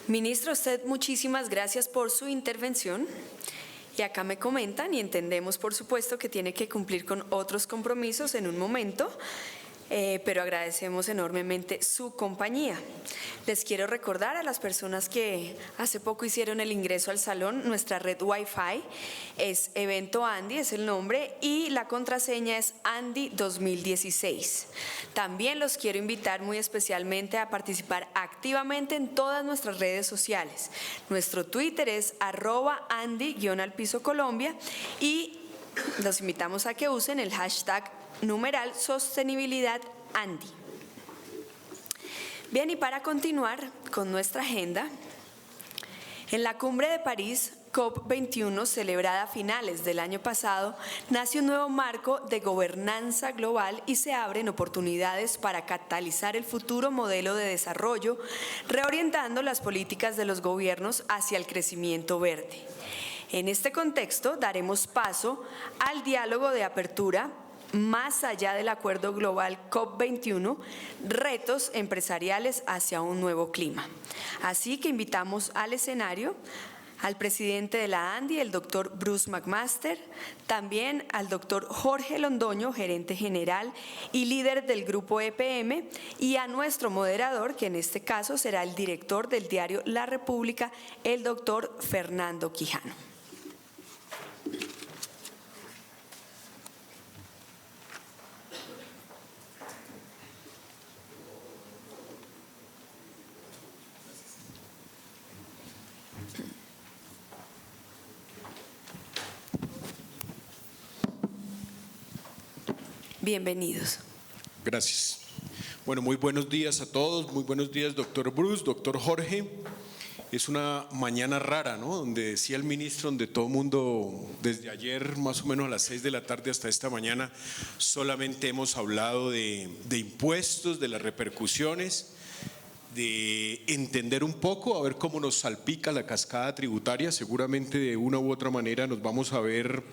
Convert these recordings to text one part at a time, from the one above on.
Ministro, usted muchísimas gracias por su intervención. Y acá me comentan y entendemos, por supuesto, que tiene que cumplir con otros compromisos en un momento, pero agradecemos enormemente su compañía. Les quiero recordar a las personas que hace poco hicieron el ingreso al salón, nuestra red Wi-Fi es Evento Andy, es el nombre, y la contraseña es Andy 2016. También los quiero invitar muy especialmente a participar activamente en todas nuestras redes sociales. Nuestro Twitter es @Andy_Colombia y los invitamos a que usen el hashtag numeral sostenibilidad Andy. Bien, y para continuar con nuestra agenda, en la Cumbre de París, COP21, celebrada a finales del año pasado, nace un nuevo marco de gobernanza global y se abren oportunidades para catalizar el futuro modelo de desarrollo, reorientando las políticas de los gobiernos hacia el crecimiento verde. En este contexto, daremos paso al diálogo de apertura más allá del Acuerdo Global COP21, retos empresariales hacia un nuevo clima. Así que invitamos al escenario al presidente de la ANDI, el doctor Bruce McMaster, también al doctor Jorge Londoño, gerente general y líder del grupo EPM, y a nuestro moderador, que en este caso será el director del diario La República, el doctor Fernando Quijano. Bienvenidos. Gracias. Bueno, muy buenos días a todos, muy buenos días, doctor Bruce, doctor Jorge. Es una mañana rara, ¿no? Donde decía el ministro, donde todo el mundo, desde ayer más o menos a las 6 de la tarde hasta esta mañana, solamente hemos hablado de impuestos, de las repercusiones, de entender un poco, a ver cómo nos salpica la cascada tributaria. Seguramente de una u otra manera nos vamos a ver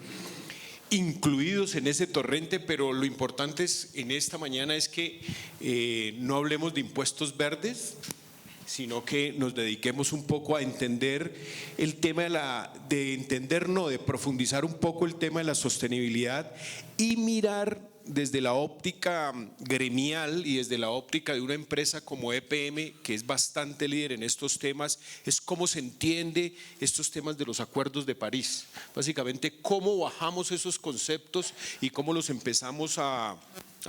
incluidos en ese torrente, pero lo importante en esta mañana es que no hablemos de impuestos verdes, sino que nos dediquemos un poco a entender el tema de profundizar un poco el tema de la sostenibilidad y mirar desde la óptica gremial y desde la óptica de una empresa como EPM, que es bastante líder en estos temas, es cómo se entiende estos temas de los acuerdos de París. Básicamente, cómo bajamos esos conceptos y cómo los empezamos a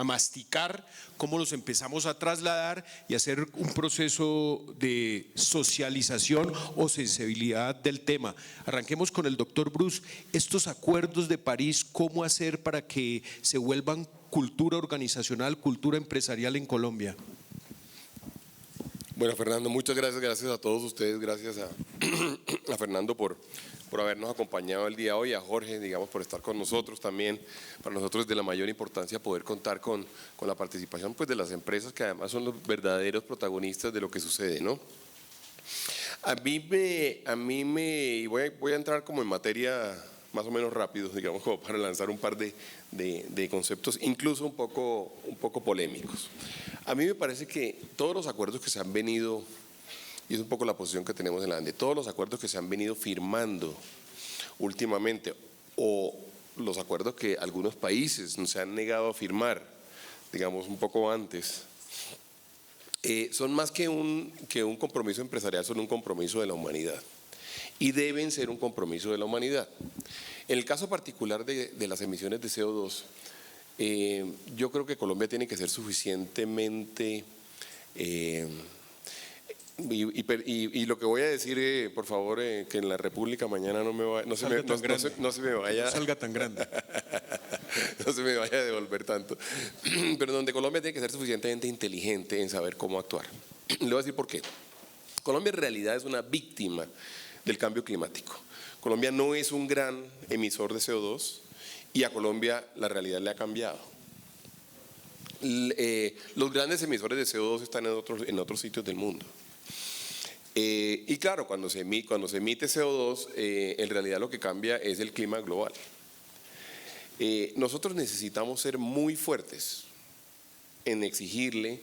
masticar, cómo los empezamos a trasladar y hacer un proceso de socialización o sensibilidad del tema. Arranquemos con el doctor Bruce. Estos acuerdos de París, ¿cómo hacer para que se vuelvan cultura organizacional, cultura empresarial en Colombia? Bueno, Fernando, muchas gracias, gracias a todos ustedes, gracias a Fernando por habernos acompañado el día de hoy, a Jorge, digamos, por estar con nosotros también. Para nosotros es de la mayor importancia poder contar con la participación pues, de las empresas, que además son los verdaderos protagonistas de lo que sucede, ¿no? Y voy a entrar como en materia más o menos rápido, digamos, como para lanzar un par de conceptos, incluso un poco polémicos. A mí me parece que todos los acuerdos que se han venido, y es un poco la posición que tenemos en la ANDE, todos los acuerdos que se han venido firmando últimamente, o los acuerdos que algunos países se han negado a firmar, digamos un poco antes, son más que un compromiso empresarial, son un compromiso de la humanidad. Y deben ser un compromiso de la humanidad. En el caso particular de las emisiones de CO2, yo creo que Colombia tiene que ser suficientemente… Y lo que voy a decir, por favor, que en la República mañana no se me vaya… No salga tan grande. No se me vaya a devolver tanto. Pero donde Colombia tiene que ser suficientemente inteligente en saber cómo actuar. Le voy a decir por qué. Colombia en realidad es una víctima del cambio climático. Colombia no es un gran emisor de CO2 y a Colombia la realidad le ha cambiado. Los grandes emisores de CO2 están en otros sitios del mundo. Y claro, cuando se emite CO2, en realidad lo que cambia es el clima global. Nosotros necesitamos ser muy fuertes en exigirle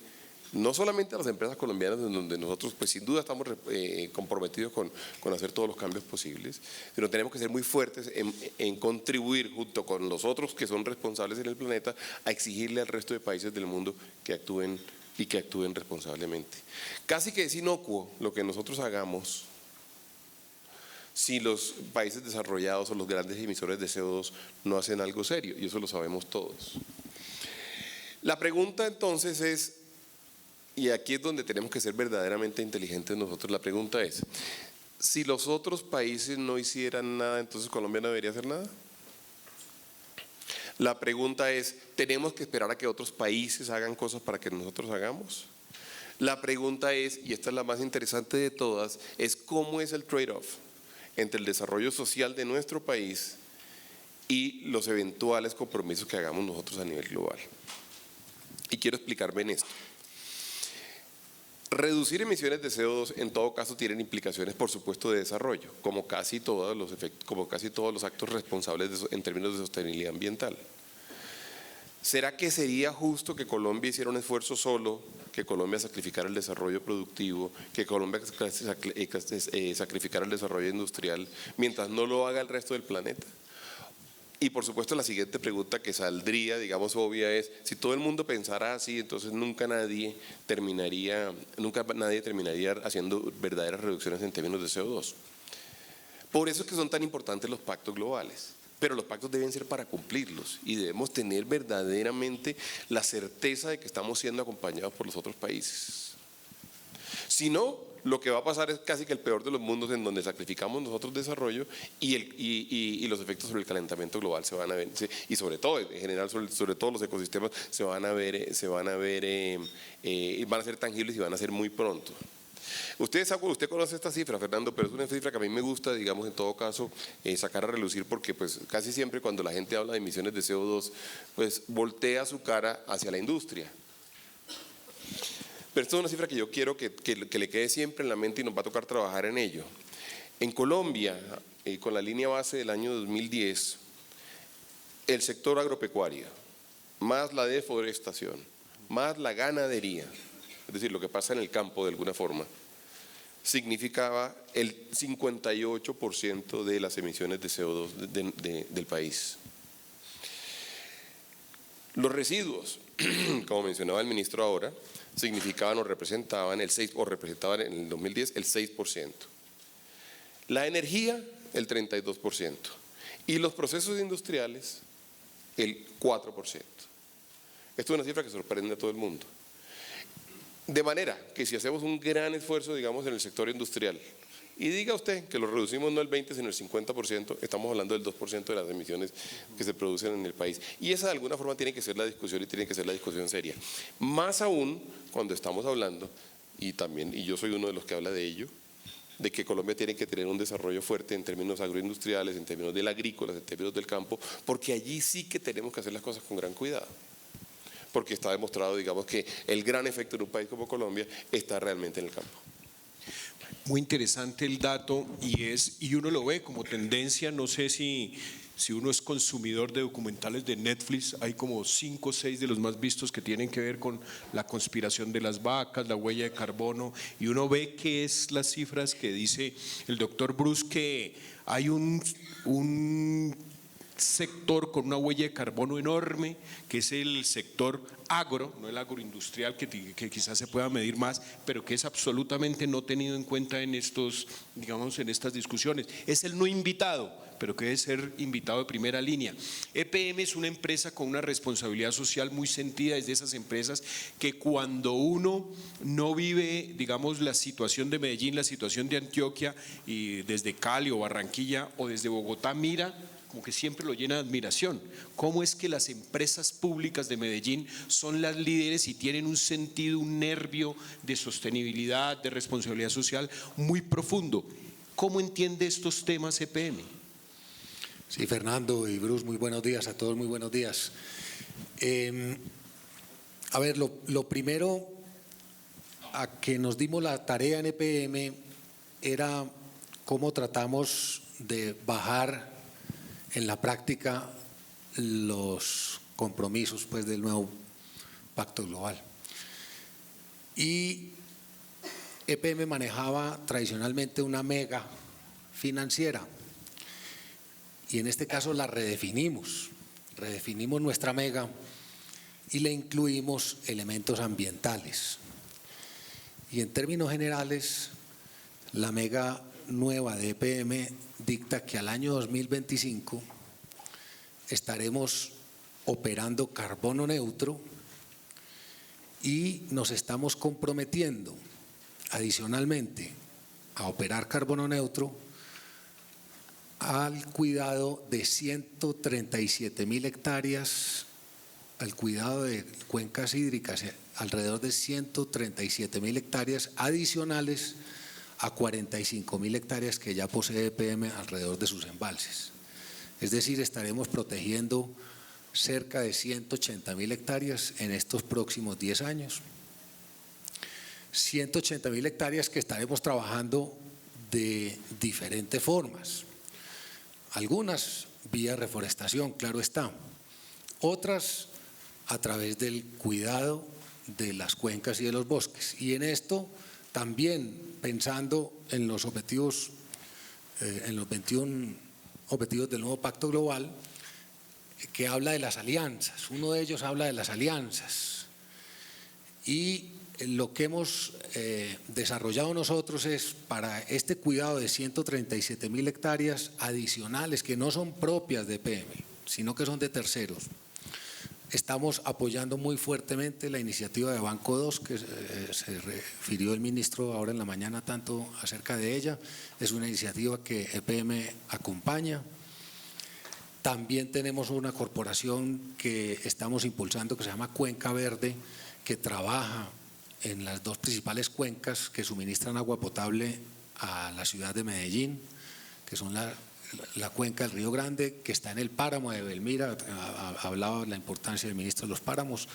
no solamente a las empresas colombianas, en donde nosotros pues sin duda estamos comprometidos con hacer todos los cambios posibles, sino tenemos que ser muy fuertes en contribuir junto con los otros que son responsables en el planeta a exigirle al resto de países del mundo que actúen y que actúen responsablemente. Casi que es inocuo lo que nosotros hagamos si los países desarrollados o los grandes emisores de CO2 no hacen algo serio, y eso lo sabemos todos. La pregunta entonces es, y aquí es donde tenemos que ser verdaderamente inteligentes nosotros, la pregunta es, si los otros países no hicieran nada, entonces Colombia no debería hacer nada. La pregunta es, ¿tenemos que esperar a que otros países hagan cosas para que nosotros hagamos? La pregunta es, y esta es la más interesante de todas, es cómo es el trade-off entre el desarrollo social de nuestro país y los eventuales compromisos que hagamos nosotros a nivel global. Y quiero explicarme en esto. Reducir emisiones de CO2 en todo caso tienen implicaciones, por supuesto, de desarrollo, como casi todos los actos responsables en términos de sostenibilidad ambiental. ¿Será que sería justo que Colombia hiciera un esfuerzo solo, que Colombia sacrificara el desarrollo productivo, que Colombia sacrificara el desarrollo industrial, mientras no lo haga el resto del planeta? Y por supuesto la siguiente pregunta que saldría, digamos obvia, es si todo el mundo pensara así, entonces nunca nadie terminaría haciendo verdaderas reducciones en términos de CO2. Por eso es que son tan importantes los pactos globales. Pero los pactos deben ser para cumplirlos y debemos tener verdaderamente la certeza de que estamos siendo acompañados por los otros países. Si no, lo que va a pasar es casi que el peor de los mundos, en donde sacrificamos nosotros desarrollo y los efectos sobre el calentamiento global se van a ver, y sobre todo, en general, sobre todos los ecosistemas van a ser tangibles y van a ser muy pronto. Usted conoce esta cifra, Fernando, pero es una cifra que a mí me gusta, digamos, en todo caso, sacar a relucir, porque pues casi siempre cuando la gente habla de emisiones de CO2, pues voltea su cara hacia la industria. Pero esta es una cifra que yo quiero que le quede siempre en la mente y nos va a tocar trabajar en ello. En Colombia, con la línea base del año 2010, el sector agropecuario, más la deforestación, más la ganadería, es decir, lo que pasa en el campo de alguna forma, significaba el 58% de las emisiones de CO2 del país. Los residuos, como mencionaba el ministro ahora, significaban o representaban representaban en el 2010 el 6%. La energía, el 32%. Y los procesos industriales, el 4%. Esto es una cifra que sorprende a todo el mundo. De manera que si hacemos un gran esfuerzo, digamos, en el sector industrial, y diga usted que lo reducimos no el 20, sino el 50%, estamos hablando del 2% de las emisiones que se producen en el país. Y esa de alguna forma tiene que ser la discusión y tiene que ser la discusión seria. Más aún cuando estamos hablando, y yo soy uno de los que habla de ello, de que Colombia tiene que tener un desarrollo fuerte en términos agroindustriales, en términos del agrícola, en términos del campo, porque allí sí que tenemos que hacer las cosas con gran cuidado. Porque está demostrado, digamos, que el gran efecto en un país como Colombia está realmente en el campo. Muy interesante el dato y uno lo ve como tendencia, no sé si uno es consumidor de documentales de Netflix, hay como 5 o 6 de los más vistos que tienen que ver con la conspiración de las vacas, la huella de carbono, y uno ve que es las cifras que dice el doctor Bruce, que hay un sector con una huella de carbono enorme, que es el sector agro, no el agroindustrial, que quizás se pueda medir más, pero que es absolutamente no tenido en cuenta en en estas discusiones. Es el no invitado, pero que debe ser invitado de primera línea. EPM es una empresa con una responsabilidad social muy sentida, es de esas empresas que cuando uno no vive, digamos, la situación de Medellín, la situación de Antioquia, y desde Cali o Barranquilla o desde Bogotá mira, como que siempre lo llena de admiración. ¿Cómo es que las empresas públicas de Medellín son las líderes y tienen un sentido, un nervio de sostenibilidad, de responsabilidad social muy profundo? ¿Cómo entiende estos temas EPM? Sí, Fernando y Bruce, muy buenos días a todos, muy buenos días. A ver, lo primero a que nos dimos la tarea en EPM era cómo tratamos de bajar en la práctica los compromisos pues del nuevo pacto global. Y EPM manejaba tradicionalmente una mega financiera y en este caso la redefinimos nuestra mega y le incluimos elementos ambientales. Y en términos generales, la mega nueva de EPM dicta que al año 2025 estaremos operando carbono neutro y nos estamos comprometiendo adicionalmente a operar carbono neutro al cuidado de 137.000 hectáreas, al cuidado de cuencas hídricas, alrededor de 137.000 hectáreas adicionales a 45.000 hectáreas que ya posee EPM alrededor de sus embalses. Es decir, estaremos protegiendo cerca de 180.000 hectáreas en estos próximos 10 años. 180.000 hectáreas que estaremos trabajando de diferentes formas. Algunas vía reforestación, claro está. Otras a través del cuidado de las cuencas y de los bosques. Y en esto también pensando en los objetivos, en los 21 objetivos del nuevo Pacto Global, que habla de las alianzas. Uno de ellos habla de las alianzas. Y lo que hemos desarrollado nosotros es para este cuidado de 137.000 hectáreas adicionales que no son propias de EPM, sino que son de terceros. Estamos apoyando muy fuertemente la iniciativa de Banco 2, que se refirió el ministro ahora en la mañana tanto acerca de ella. Es una iniciativa que EPM acompaña. También tenemos una corporación que estamos impulsando que se llama Cuenca Verde, que trabaja en las dos principales cuencas que suministran agua potable a la ciudad de Medellín, que son la cuenca del Río Grande, que está en el páramo de Belmira. Hablaba de la importancia del ministro de los páramos.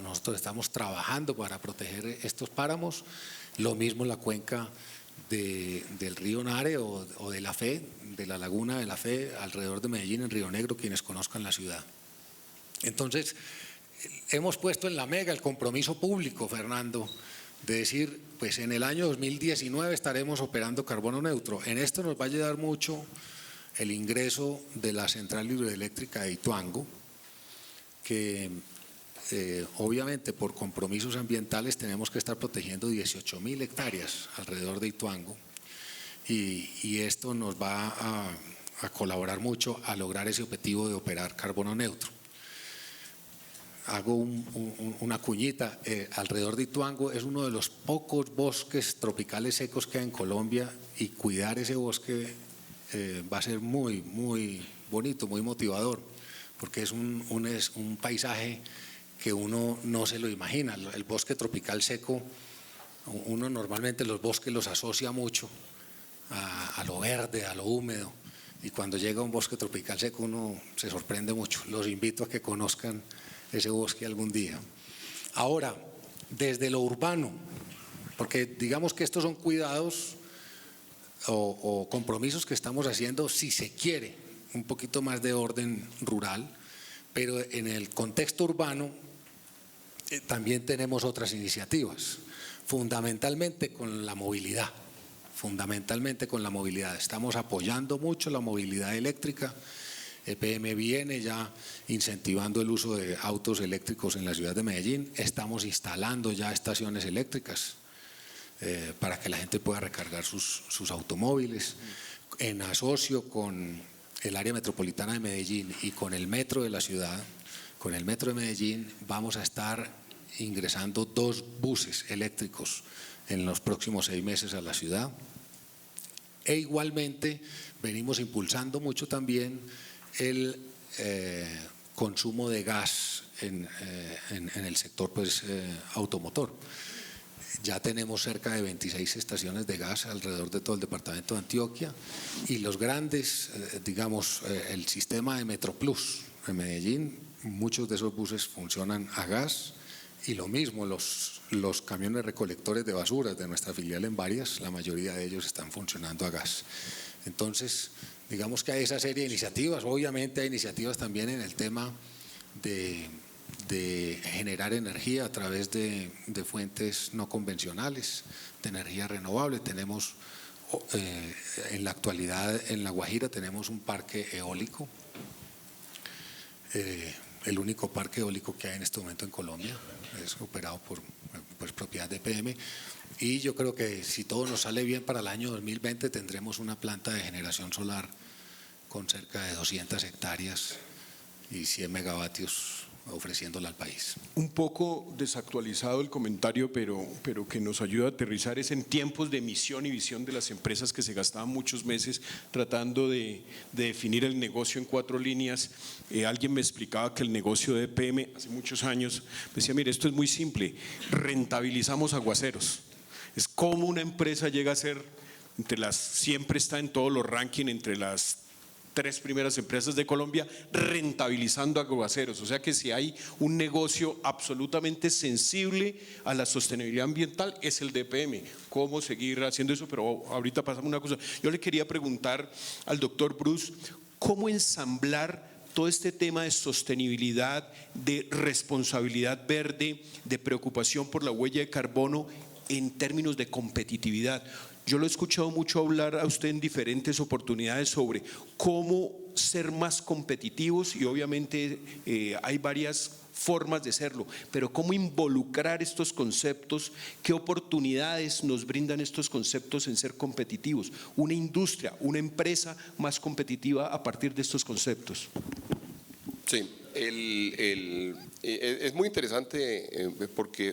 Nosotros estamos trabajando para proteger estos páramos. Lo mismo la cuenca del río Nare o de la Fe, de la laguna de la Fe, alrededor de Medellín, en Río Negro, quienes conozcan la ciudad. Entonces, hemos puesto en la mega el compromiso público, Fernando, de decir, pues en el año 2019 estaremos operando carbono neutro. En esto nos va a ayudar mucho el ingreso de la central hidroeléctrica de Ituango, que obviamente por compromisos ambientales tenemos que estar protegiendo 18.000 hectáreas alrededor de Ituango y esto nos va a colaborar mucho a lograr ese objetivo de operar carbono neutro. Hago una cuñita, alrededor de Ituango es uno de los pocos bosques tropicales secos que hay en Colombia y cuidar ese bosque va a ser muy, muy bonito, muy motivador, porque es un paisaje que uno no se lo imagina. El bosque tropical seco, uno normalmente los bosques los asocia mucho a lo verde, a lo húmedo, y cuando llega a un bosque tropical seco uno se sorprende mucho. Los invito a que conozcan ese bosque algún día. Ahora, desde lo urbano, porque digamos que estos son cuidados o compromisos que estamos haciendo, si se quiere, un poquito más de orden rural, pero en el contexto urbano también tenemos otras iniciativas, fundamentalmente con la movilidad. Estamos apoyando mucho la movilidad eléctrica. EPM viene ya incentivando el uso de autos eléctricos en la ciudad de Medellín. Estamos instalando ya estaciones eléctricas para que la gente pueda recargar sus automóviles. En asocio con el área metropolitana de Medellín y con el metro de la ciudad, con el metro de Medellín, vamos a estar ingresando 2 buses eléctricos en los próximos 6 meses a la ciudad. E igualmente venimos impulsando mucho también el consumo de gas en el sector automotor. Ya tenemos cerca de 26 estaciones de gas alrededor de todo el departamento de Antioquia y los grandes, digamos, el sistema de Metroplus en Medellín, muchos de esos buses funcionan a gas y lo mismo los camiones recolectores de basuras de nuestra filial en Varias, la mayoría de ellos están funcionando a gas. Entonces, digamos que hay esa serie de iniciativas. Obviamente hay iniciativas también en el tema de de generar energía a través de fuentes no convencionales, de energía renovable. Tenemos en la actualidad en La Guajira tenemos un parque eólico, el único parque eólico que hay en este momento en Colombia, es operado por propiedad de EPM, y yo creo que si todo nos sale bien para el año 2020 tendremos una planta de generación solar con cerca de 200 hectáreas y 100 megavatios ofreciéndola al país. Un poco desactualizado el comentario, pero que nos ayuda a aterrizar, es en tiempos de misión y visión de las empresas que se gastaban muchos meses tratando de definir el negocio en 4 líneas. Alguien me explicaba que el negocio de EPM hace muchos años me decía, mire, esto es muy simple, rentabilizamos aguaceros. Es como una empresa llega a ser, siempre está en todos los rankings, entre las 3 primeras empresas de Colombia rentabilizando aguaceros. O sea que si hay un negocio absolutamente sensible a la sostenibilidad ambiental es el de EPM. ¿Cómo seguir haciendo eso? Pero ahorita pasamos una cosa. Yo le quería preguntar al doctor Bruce, ¿cómo ensamblar todo este tema de sostenibilidad, de responsabilidad verde, de preocupación por la huella de carbono en términos de competitividad? Yo lo he escuchado mucho hablar a usted en diferentes oportunidades sobre cómo ser más competitivos y obviamente hay varias formas de serlo, pero cómo involucrar estos conceptos, qué oportunidades nos brindan estos conceptos en ser competitivos, una industria, una empresa más competitiva a partir de estos conceptos. Sí, es muy interesante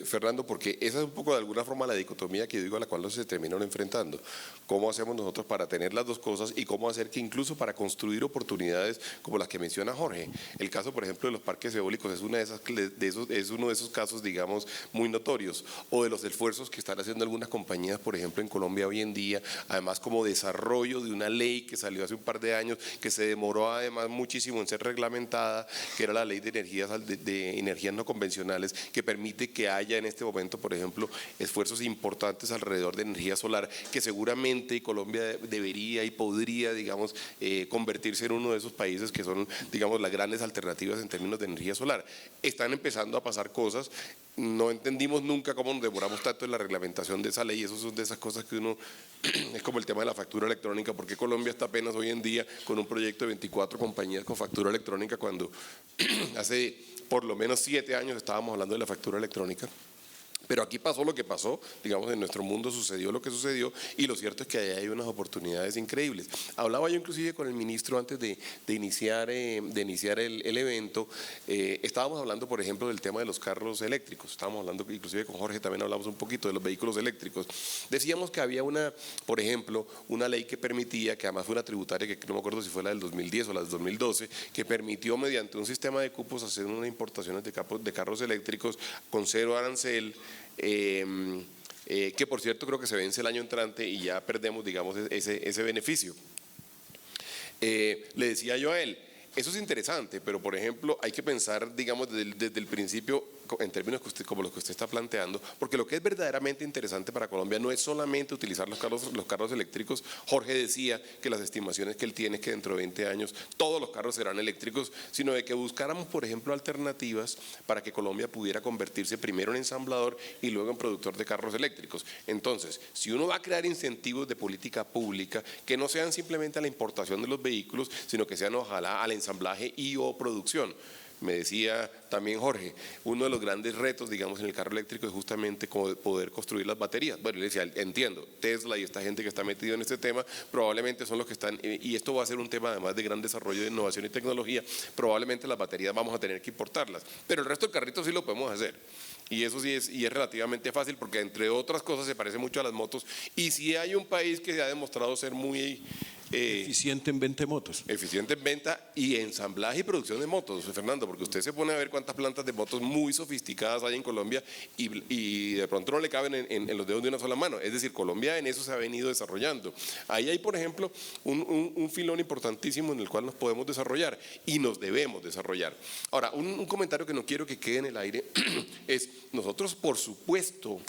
Fernando, porque esa es un poco de alguna forma la dicotomía que yo digo a la cual se terminan enfrentando. ¿Cómo hacemos nosotros para tener las dos cosas y cómo hacer que incluso para construir oportunidades como las que menciona Jorge? El caso, por ejemplo, de los parques eólicos es uno de esos casos, digamos, muy notorios, o de los esfuerzos que están haciendo algunas compañías, por ejemplo, en Colombia hoy en día, además como desarrollo de una ley que salió hace un par de años, que se demoró además muchísimo en ser reglamentada, que era la ley de energías no convencionales, que permite que haya en este momento, por ejemplo, esfuerzos importantes alrededor de energía solar, que seguramente Colombia debería y podría, digamos, convertirse en uno de esos países que son, digamos, las grandes alternativas en términos de energía solar. Están empezando a pasar cosas. No entendimos nunca cómo nos demoramos tanto en la reglamentación de esa ley. Eso son de esas cosas que uno, es como el tema de la factura electrónica. ¿Por qué Colombia está apenas hoy en día con un proyecto de 24 compañías con factura electrónica cuando hace por lo menos 7 años estábamos hablando de la factura electrónica? Pero aquí pasó lo que pasó, digamos, en nuestro mundo sucedió lo que sucedió, y lo cierto es que ahí hay unas oportunidades increíbles. Hablaba yo inclusive con el ministro antes de iniciar el evento. Estábamos hablando, por ejemplo, del tema de los carros eléctricos. Estábamos hablando, inclusive con Jorge también hablamos un poquito de los vehículos eléctricos. Decíamos que había por ejemplo, una ley que permitía, que además fue una tributaria que no me acuerdo si fue la del 2010 o la del 2012, que permitió mediante un sistema de cupos hacer unas importaciones de carros eléctricos con 0 arancel. Que por cierto creo que se vence el año entrante y ya perdemos, digamos, ese beneficio. Le decía yo a él, eso es interesante, pero por ejemplo hay que pensar, digamos, desde el principio en términos como los que usted está planteando, porque lo que es verdaderamente interesante para Colombia no es solamente utilizar los carros eléctricos. Jorge decía que las estimaciones que él tiene es que dentro de 20 años todos los carros serán eléctricos, sino de que buscáramos, por ejemplo, alternativas para que Colombia pudiera convertirse primero en ensamblador y luego en productor de carros eléctricos. Entonces, si uno va a crear incentivos de política pública que no sean simplemente a la importación de los vehículos, sino que sean ojalá al ensamblaje y o producción. Me decía también Jorge, uno de los grandes retos, digamos, en el carro eléctrico es justamente poder construir las baterías. Bueno, le decía, entiendo, Tesla y esta gente que está metida en este tema probablemente son los que están, y esto va a ser un tema además de gran desarrollo de innovación y tecnología, probablemente las baterías vamos a tener que importarlas, pero el resto del carrito sí lo podemos hacer. Y eso sí es relativamente fácil porque entre otras cosas se parece mucho a las motos, y si hay un país que se ha demostrado ser muy eficiente en venta de motos. Eficiente en venta y ensamblaje y producción de motos, Fernando, porque usted se pone a ver cuántas plantas de motos muy sofisticadas hay en Colombia y de pronto no le caben en los dedos de una sola mano. Es decir, Colombia en eso se ha venido desarrollando. Ahí hay, por ejemplo, un filón importantísimo en el cual nos podemos desarrollar y nos debemos desarrollar. Ahora, un comentario que no quiero que quede en el aire es, nosotros por supuesto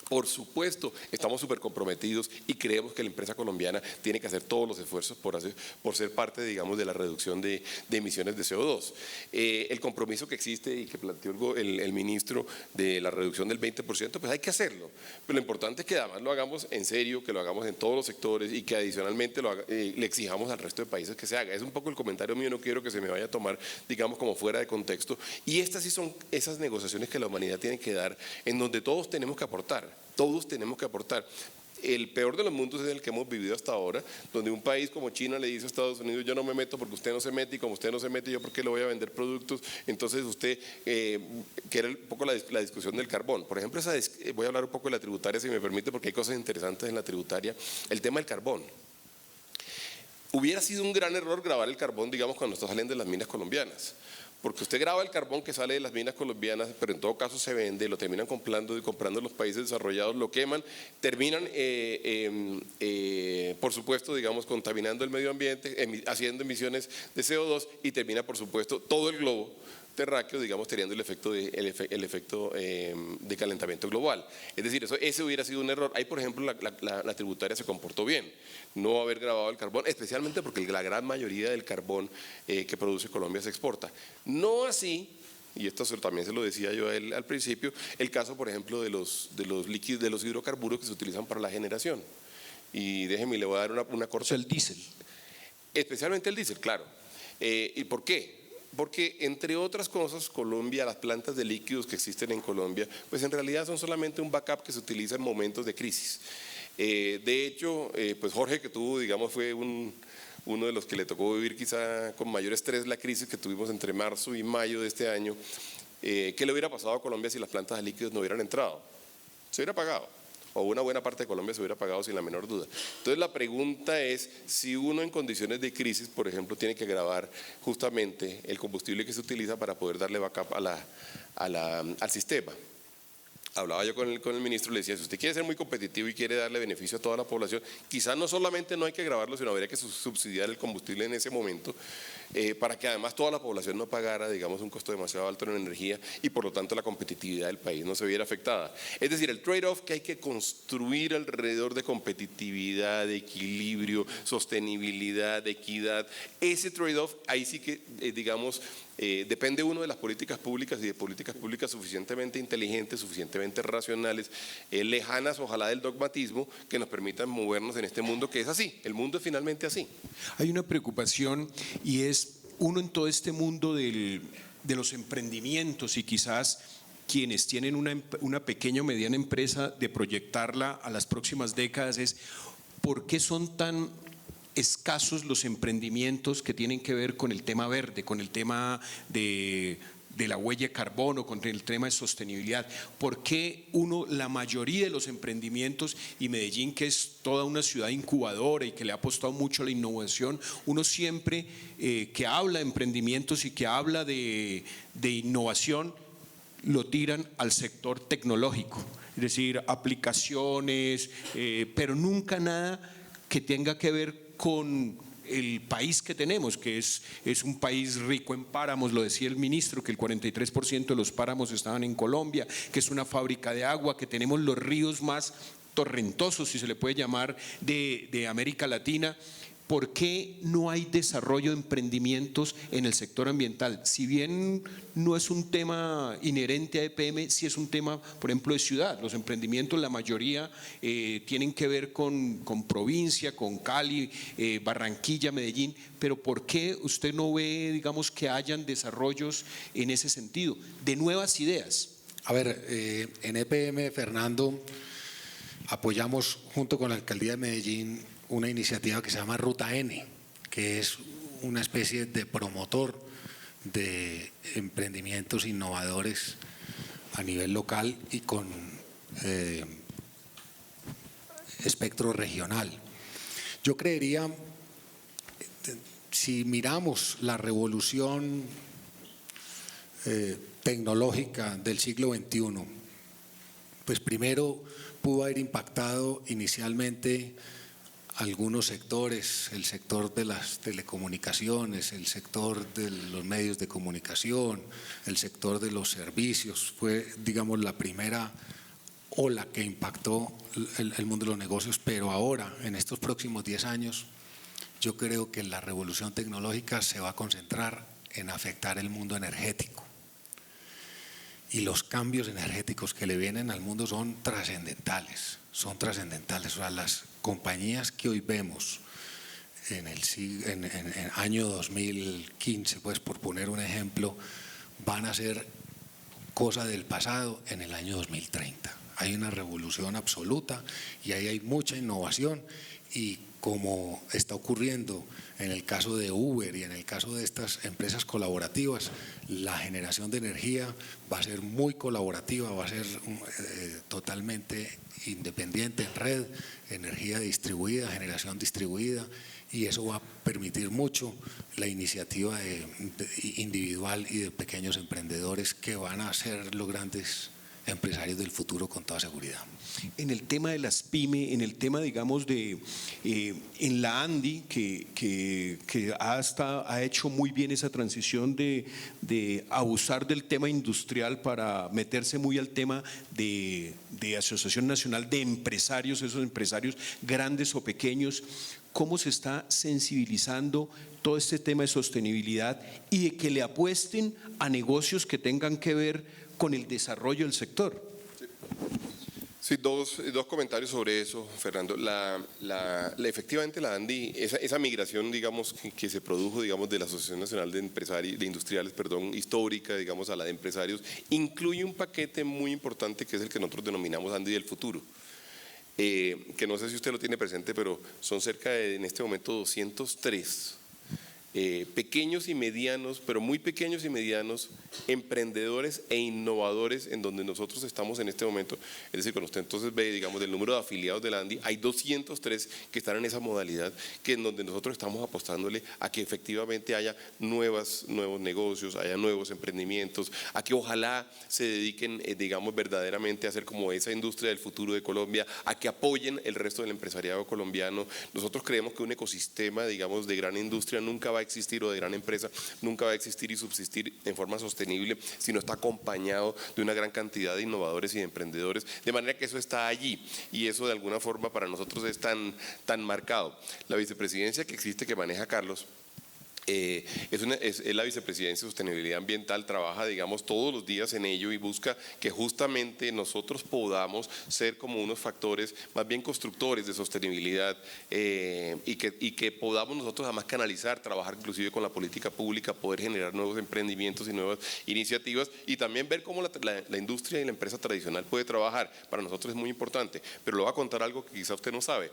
Por supuesto, estamos súper comprometidos y creemos que la empresa colombiana tiene que hacer todos los esfuerzos por ser parte, digamos, de la reducción de emisiones de CO2. El compromiso que existe y que planteó el ministro de la reducción del 20%, pues hay que hacerlo. Pero lo importante es que además lo hagamos en serio, que lo hagamos en todos los sectores y que adicionalmente le exijamos al resto de países que se haga. Es un poco el comentario mío, no quiero que se me vaya a tomar, digamos, como fuera de contexto. Y estas sí son esas negociaciones que la humanidad tiene que dar, en donde todos tenemos que aportar. Todos tenemos que aportar. El peor de los mundos es el que hemos vivido hasta ahora, donde un país como China le dice a Estados Unidos: yo no me meto porque usted no se mete, y como usted no se mete, yo por qué le voy a vender productos. Entonces usted, que era un poco la discusión del carbón. Por ejemplo, voy a hablar un poco de la tributaria, si me permite, porque hay cosas interesantes en la tributaria. El tema del carbón. Hubiera sido un gran error grabar el carbón, digamos, cuando está saliendo de las minas colombianas. Porque usted graba el carbón que sale de las minas colombianas, pero en todo caso se vende, lo terminan comprando en los países desarrollados, lo queman, terminan, por supuesto, digamos, contaminando el medio ambiente, haciendo emisiones de CO2 y termina, por supuesto, todo el globo terráqueo, digamos, teniendo el efecto de calentamiento global. Es decir, ese hubiera sido un error. Ahí, por ejemplo, la tributaria se comportó bien, no haber grabado el carbón, especialmente porque la gran mayoría del carbón que produce Colombia se exporta. No así, y esto también se lo decía yo a él al principio, el caso, por ejemplo, de los líquidos, de los hidrocarburos que se utilizan para la generación. Y déjeme, le voy a dar una corta. O sea, el diésel. Especialmente el diésel, claro. ¿Y por qué? Porque, entre otras cosas, Colombia, las plantas de líquidos que existen en Colombia, pues en realidad son solamente un backup que se utiliza en momentos de crisis. De hecho, pues Jorge, que tuvo, digamos, fue uno de los que le tocó vivir quizá con mayor estrés la crisis que tuvimos entre marzo y mayo de este año. ¿Qué le hubiera pasado a Colombia si las plantas de líquidos no hubieran entrado? Se hubiera pagado. O una buena parte de Colombia se hubiera pagado sin la menor duda. Entonces la pregunta es si uno en condiciones de crisis, por ejemplo, tiene que grabar justamente el combustible que se utiliza para poder darle backup al sistema. Hablaba yo con el ministro, le decía: si usted quiere ser muy competitivo y quiere darle beneficio a toda la población, quizás no solamente no hay que grabarlo, sino habría que subsidiar el combustible en ese momento, para que además toda la población no pagara, digamos, un costo demasiado alto en energía y por lo tanto la competitividad del país no se viera afectada. Es decir, el trade-off que hay que construir alrededor de competitividad, de equilibrio, sostenibilidad, de equidad, ese trade-off ahí sí que, digamos, depende uno de las políticas públicas y de políticas públicas suficientemente inteligentes, suficientemente racionales, lejanas ojalá del dogmatismo, que nos permitan movernos en este mundo que es así. El mundo es finalmente así. Hay una preocupación, y es uno en todo este mundo de los emprendimientos, y quizás quienes tienen una pequeña o mediana empresa, de proyectarla a las próximas décadas, es ¿por qué son tan escasos los emprendimientos que tienen que ver con el tema verde, con el tema de la huella de carbono, con el tema de sostenibilidad? ¿Por qué la mayoría de los emprendimientos, y Medellín, que es toda una ciudad incubadora y que le ha apostado mucho a la innovación, uno siempre que habla de emprendimientos y que habla de innovación, lo tiran al sector tecnológico? Es decir, aplicaciones, pero nunca nada que tenga que ver con el país que tenemos, que es un país rico en páramos. Lo decía el ministro, que el 43% de los páramos estaban en Colombia, que es una fábrica de agua, que tenemos los ríos más torrentosos, si se le puede llamar, de América Latina. ¿Por qué no hay desarrollo de emprendimientos en el sector ambiental? Si bien no es un tema inherente a EPM, sí es un tema, por ejemplo, de ciudad. Los emprendimientos, la mayoría, tienen que ver con provincia, con Cali, Barranquilla, Medellín. Pero ¿por qué usted no ve, digamos, que hayan desarrollos en ese sentido, de nuevas ideas? A ver, en EPM, Fernando, apoyamos junto con la Alcaldía de Medellín una iniciativa que se llama Ruta N, que es una especie de promotor de emprendimientos innovadores a nivel local y con espectro regional. Yo creería, si miramos la revolución tecnológica del siglo XXI, pues primero pudo haber impactado inicialmente algunos sectores, el sector de las telecomunicaciones, el sector de los medios de comunicación, el sector de los servicios. Fue, digamos, la primera ola que impactó el mundo de los negocios, pero ahora, en estos próximos 10 años, yo creo que la revolución tecnológica se va a concentrar en afectar el mundo energético. Y los cambios energéticos que le vienen al mundo son trascendentales, O sea, las compañías que hoy vemos en el año 2015, pues por poner un ejemplo, van a ser cosa del pasado en el año 2030. Hay una revolución absoluta y ahí hay mucha innovación, y como está ocurriendo en el caso de Uber y en el caso de estas empresas colaborativas, la generación de energía va a ser muy colaborativa, va a ser totalmente independiente en red, energía distribuida, generación distribuida, y eso va a permitir mucho la iniciativa individual y de pequeños emprendedores que van a ser los grandes empresarios del futuro con toda seguridad. En el tema de las pymes, en el tema, digamos, en la ANDI, que ha hecho muy bien esa transición de abusar del tema industrial para meterse muy al tema de Asociación Nacional de Empresarios, esos empresarios grandes o pequeños, ¿cómo se está sensibilizando todo este tema de sostenibilidad y de que le apuesten a negocios que tengan que ver con el desarrollo del sector? Sí, dos comentarios sobre eso, Fernando. Efectivamente, la ANDI, esa migración, digamos, que se produjo, digamos, de la Asociación Nacional de Industriales, histórica, digamos, a la de empresarios, incluye un paquete muy importante que es el que nosotros denominamos ANDI del futuro. Que no sé si usted lo tiene presente, pero son cerca de, en este momento, 203 pequeños y medianos, pero muy pequeños y medianos, emprendedores e innovadores en donde nosotros estamos en este momento. Es decir, cuando usted entonces ve, digamos, del número de afiliados de la ANDI, hay 203 que están en esa modalidad, que en donde nosotros estamos apostándole a que efectivamente haya nuevos negocios, haya nuevos emprendimientos, a que ojalá se dediquen, digamos, verdaderamente a hacer como esa industria del futuro de Colombia, a que apoyen el resto del empresariado colombiano. Nosotros creemos que un ecosistema, digamos, de gran industria nunca va a existir, o de gran empresa nunca va a existir y subsistir en forma sostenible si no está acompañado de una gran cantidad de innovadores y de emprendedores, de manera que eso está allí, y eso de alguna forma para nosotros es tan marcado. La vicepresidencia que existe, que maneja Carlos, es la Vicepresidencia de Sostenibilidad Ambiental, trabaja, digamos, todos los días en ello y busca que justamente nosotros podamos ser como unos factores más bien constructores de sostenibilidad, y que podamos nosotros además canalizar, trabajar inclusive con la política pública, poder generar nuevos emprendimientos y nuevas iniciativas, y también ver cómo la industria y la empresa tradicional puede trabajar. Para nosotros es muy importante, pero le voy a contar algo que quizá usted no sabe.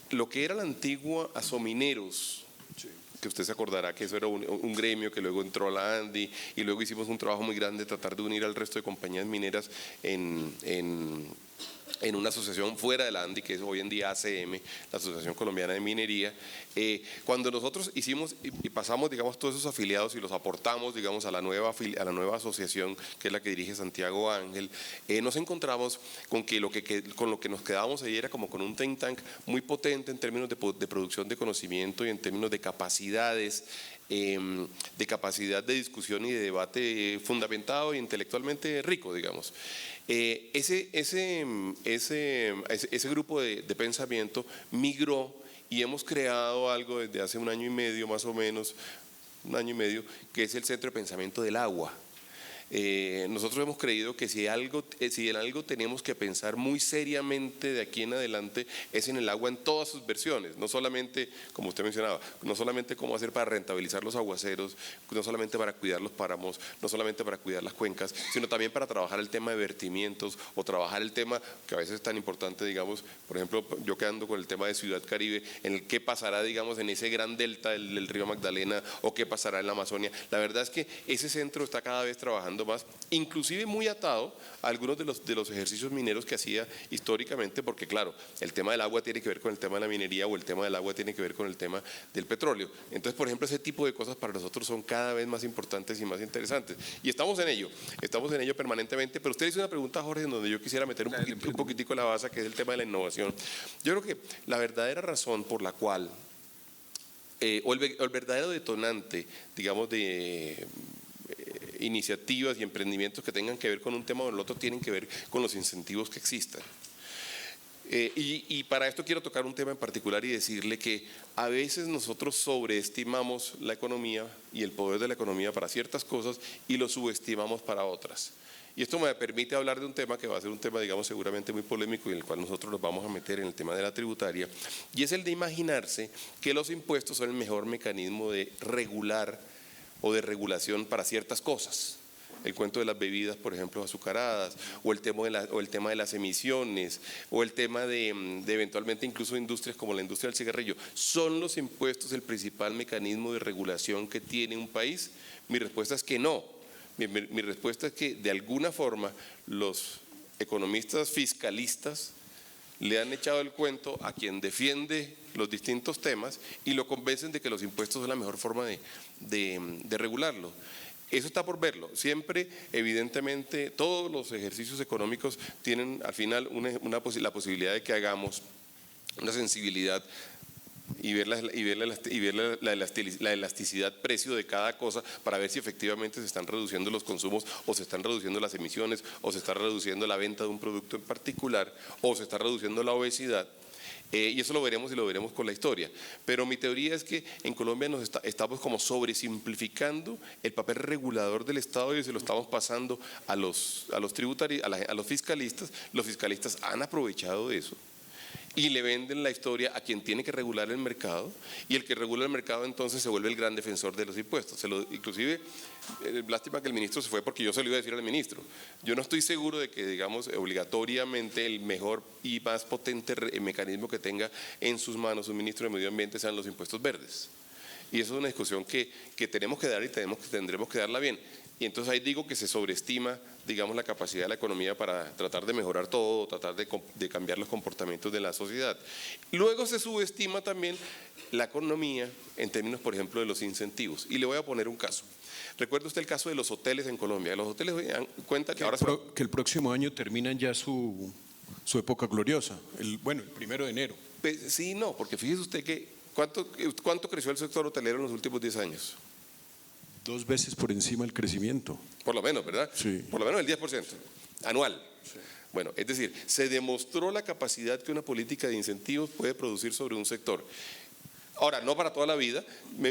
Lo que era la antigua Asomineros, que usted se acordará que eso era un gremio que luego entró a la ANDI, y luego hicimos un trabajo muy grande de tratar de unir al resto de compañías mineras en una asociación fuera de la ANDI, que es hoy en día ACM, la Asociación Colombiana de Minería. Cuando nosotros hicimos y pasamos, digamos, todos esos afiliados y los aportamos, digamos, a la nueva asociación, que es la que dirige Santiago Ángel, nos encontramos con que con lo que nos quedábamos ahí era como con un think tank muy potente en términos de producción de conocimiento y en términos de capacidades, de capacidad de discusión y de debate fundamentado e intelectualmente rico, digamos. Ese grupo de pensamiento migró y hemos creado algo desde hace un año y medio, más o menos, que es el Centro de Pensamiento del Agua. Nosotros hemos creído que si en algo tenemos que pensar muy seriamente de aquí en adelante es en el agua en todas sus versiones, no solamente, como usted mencionaba, no solamente cómo hacer para rentabilizar los aguaceros, no solamente para cuidar los páramos, no solamente para cuidar las cuencas, sino también para trabajar el tema de vertimientos, o trabajar el tema que a veces es tan importante, digamos, por ejemplo, yo quedando con el tema de Ciudad Caribe, en el qué pasará, digamos, en ese gran delta del río Magdalena, o qué pasará en la Amazonia. La verdad es que ese centro está cada vez trabajando más, inclusive muy atado a algunos de los ejercicios mineros que hacía históricamente, porque claro, el tema del agua tiene que ver con el tema de la minería, o el tema del agua tiene que ver con el tema del petróleo. Entonces, por ejemplo, ese tipo de cosas para nosotros son cada vez más importantes y más interesantes, y estamos en ello permanentemente. Pero usted hizo una pregunta, Jorge, en donde yo quisiera meter un poquitico la base, que es el tema de la innovación. Yo creo que la verdadera razón por la cual, o el verdadero detonante, digamos, iniciativas y emprendimientos que tengan que ver con un tema o el otro tienen que ver con los incentivos que existan. Y para esto quiero tocar un tema en particular y decirle que a veces nosotros sobreestimamos la economía y el poder de la economía para ciertas cosas y lo subestimamos para otras. Y esto me permite hablar de un tema que va a ser un tema, digamos, seguramente muy polémico y en el cual nosotros nos vamos a meter en el tema de la tributaria, y es el de imaginarse que los impuestos son el mejor mecanismo de regular o de regulación para ciertas cosas. El cuento de las bebidas, por ejemplo, azucaradas, o el tema de las emisiones, o el tema de eventualmente incluso industrias como la industria del cigarrillo. ¿Son los impuestos el principal mecanismo de regulación que tiene un país? Mi respuesta es que no. Mi respuesta es que de alguna forma los economistas fiscalistas le han echado el cuento a quien defiende los distintos temas y lo convencen de que los impuestos son la mejor forma de regularlo. Eso está por verlo. Siempre, evidentemente, todos los ejercicios económicos tienen al final la posibilidad de que hagamos una sensibilidad y ver la elasticidad precio de cada cosa para ver si efectivamente se están reduciendo los consumos o se están reduciendo las emisiones o se está reduciendo la venta de un producto en particular o se está reduciendo la obesidad. Y eso lo veremos y lo veremos con la historia. Pero mi teoría es que en Colombia estamos como sobresimplificando el papel regulador del Estado y se lo estamos pasando a los tributarios, a los fiscalistas. Los fiscalistas han aprovechado de eso y le venden la historia a quien tiene que regular el mercado, y el que regula el mercado entonces se vuelve el gran defensor de los impuestos. Inclusive, lástima que el ministro se fue porque yo se lo iba a decir al ministro. Yo no estoy seguro de que, digamos, obligatoriamente el mejor y más potente mecanismo que tenga en sus manos un ministro de Medio Ambiente sean los impuestos verdes. Y eso es una discusión que tenemos que dar y tendremos que darla bien. Y entonces ahí digo que se sobreestima, digamos, la capacidad de la economía para tratar de mejorar todo, tratar de cambiar los comportamientos de la sociedad. Luego se subestima también la economía en términos, por ejemplo, de los incentivos. Y le voy a poner un caso. ¿Recuerda usted el caso de los hoteles en Colombia? Los hoteles dan cuenta que ahora que el próximo año terminan ya su época gloriosa, el 1 de enero. Pues, sí, no, porque fíjese usted que ¿cuánto creció el sector hotelero en los últimos 10 años? 2 veces por encima del crecimiento. Por lo menos, ¿verdad? Sí. Por lo menos el 10% anual. Sí. Bueno, es decir, se demostró la capacidad que una política de incentivos puede producir sobre un sector. Ahora, no para toda la vida.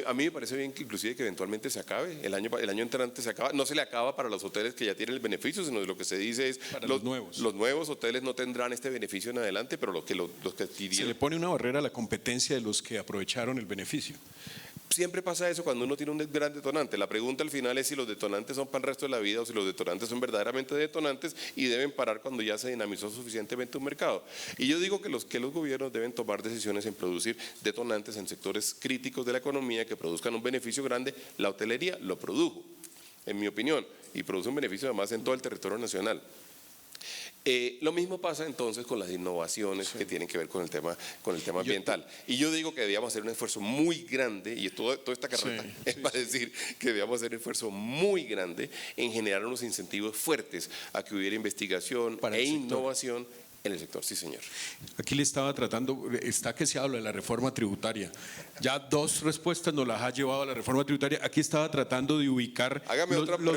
A mí me parece bien que inclusive que eventualmente se acabe. El año entrante se acaba. No se le acaba para los hoteles que ya tienen el beneficio, sino lo que se dice es para los nuevos. Los nuevos hoteles no tendrán este beneficio en adelante, pero los que adquirieron. Se le pone una barrera a la competencia de los que aprovecharon el beneficio. Siempre pasa eso cuando uno tiene un gran detonante. La pregunta al final es si los detonantes son para el resto de la vida o si los detonantes son verdaderamente detonantes y deben parar cuando ya se dinamizó suficientemente un mercado. Y yo digo que los gobiernos deben tomar decisiones en producir detonantes en sectores críticos de la economía que produzcan un beneficio grande. La hotelería lo produjo, en mi opinión, y produce un beneficio además en todo el territorio nacional. Lo mismo pasa entonces con las innovaciones que tienen que ver con el tema ambiental. Y yo digo que debíamos hacer un esfuerzo muy grande, y toda esta carrera es para decir que debíamos hacer un esfuerzo muy grande en generar unos incentivos fuertes a que hubiera investigación e innovación en el sector. Sí, señor. Aquí le estaba tratando, está que se habla de la reforma tributaria. Ya 2 respuestas nos las ha llevado a la reforma tributaria. Aquí estaba tratando de ubicar los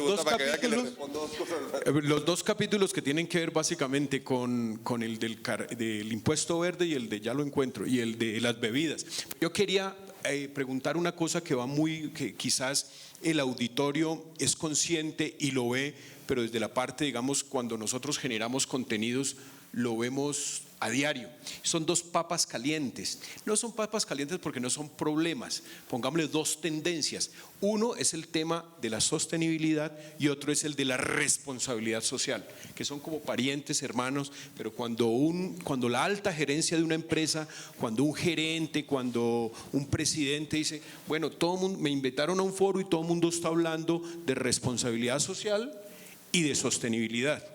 2 capítulos que tienen que ver básicamente con el del impuesto verde y el de, ya lo encuentro, y el de las bebidas. Yo quería preguntar una cosa que quizás el auditorio es consciente y lo ve, pero desde la parte, digamos, cuando nosotros generamos contenidos, lo vemos a diario. Son 2 papas calientes. No son papas calientes porque no son problemas. Pongámosle 2 tendencias. Uno es el tema de la sostenibilidad y otro es el de la responsabilidad social, que son como parientes, hermanos, pero cuando la alta gerencia de una empresa, cuando un gerente, cuando un presidente dice, bueno, todo mundo, me invitaron a un foro y todo el mundo está hablando de responsabilidad social y de sostenibilidad.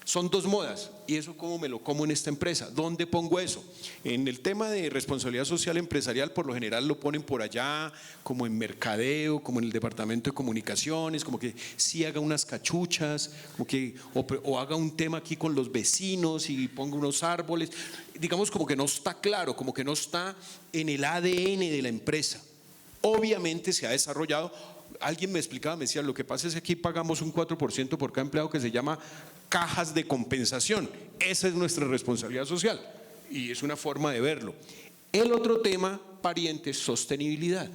Son 2 modas, y eso cómo me lo como en esta empresa. ¿Dónde pongo eso? En el tema de responsabilidad social empresarial, por lo general lo ponen por allá, como en mercadeo, como en el departamento de comunicaciones, como que sí haga unas cachuchas, como que, o haga un tema aquí con los vecinos y ponga unos árboles. Digamos como que no está claro, como que no está en el ADN de la empresa. Obviamente se ha desarrollado. alguien me explicaba, me decía, lo que pasa es que aquí pagamos un 4% por cada empleado que se llama cajas de compensación. Esa es nuestra responsabilidad social y es una forma de verlo. El otro tema, pariente, es sostenibilidad.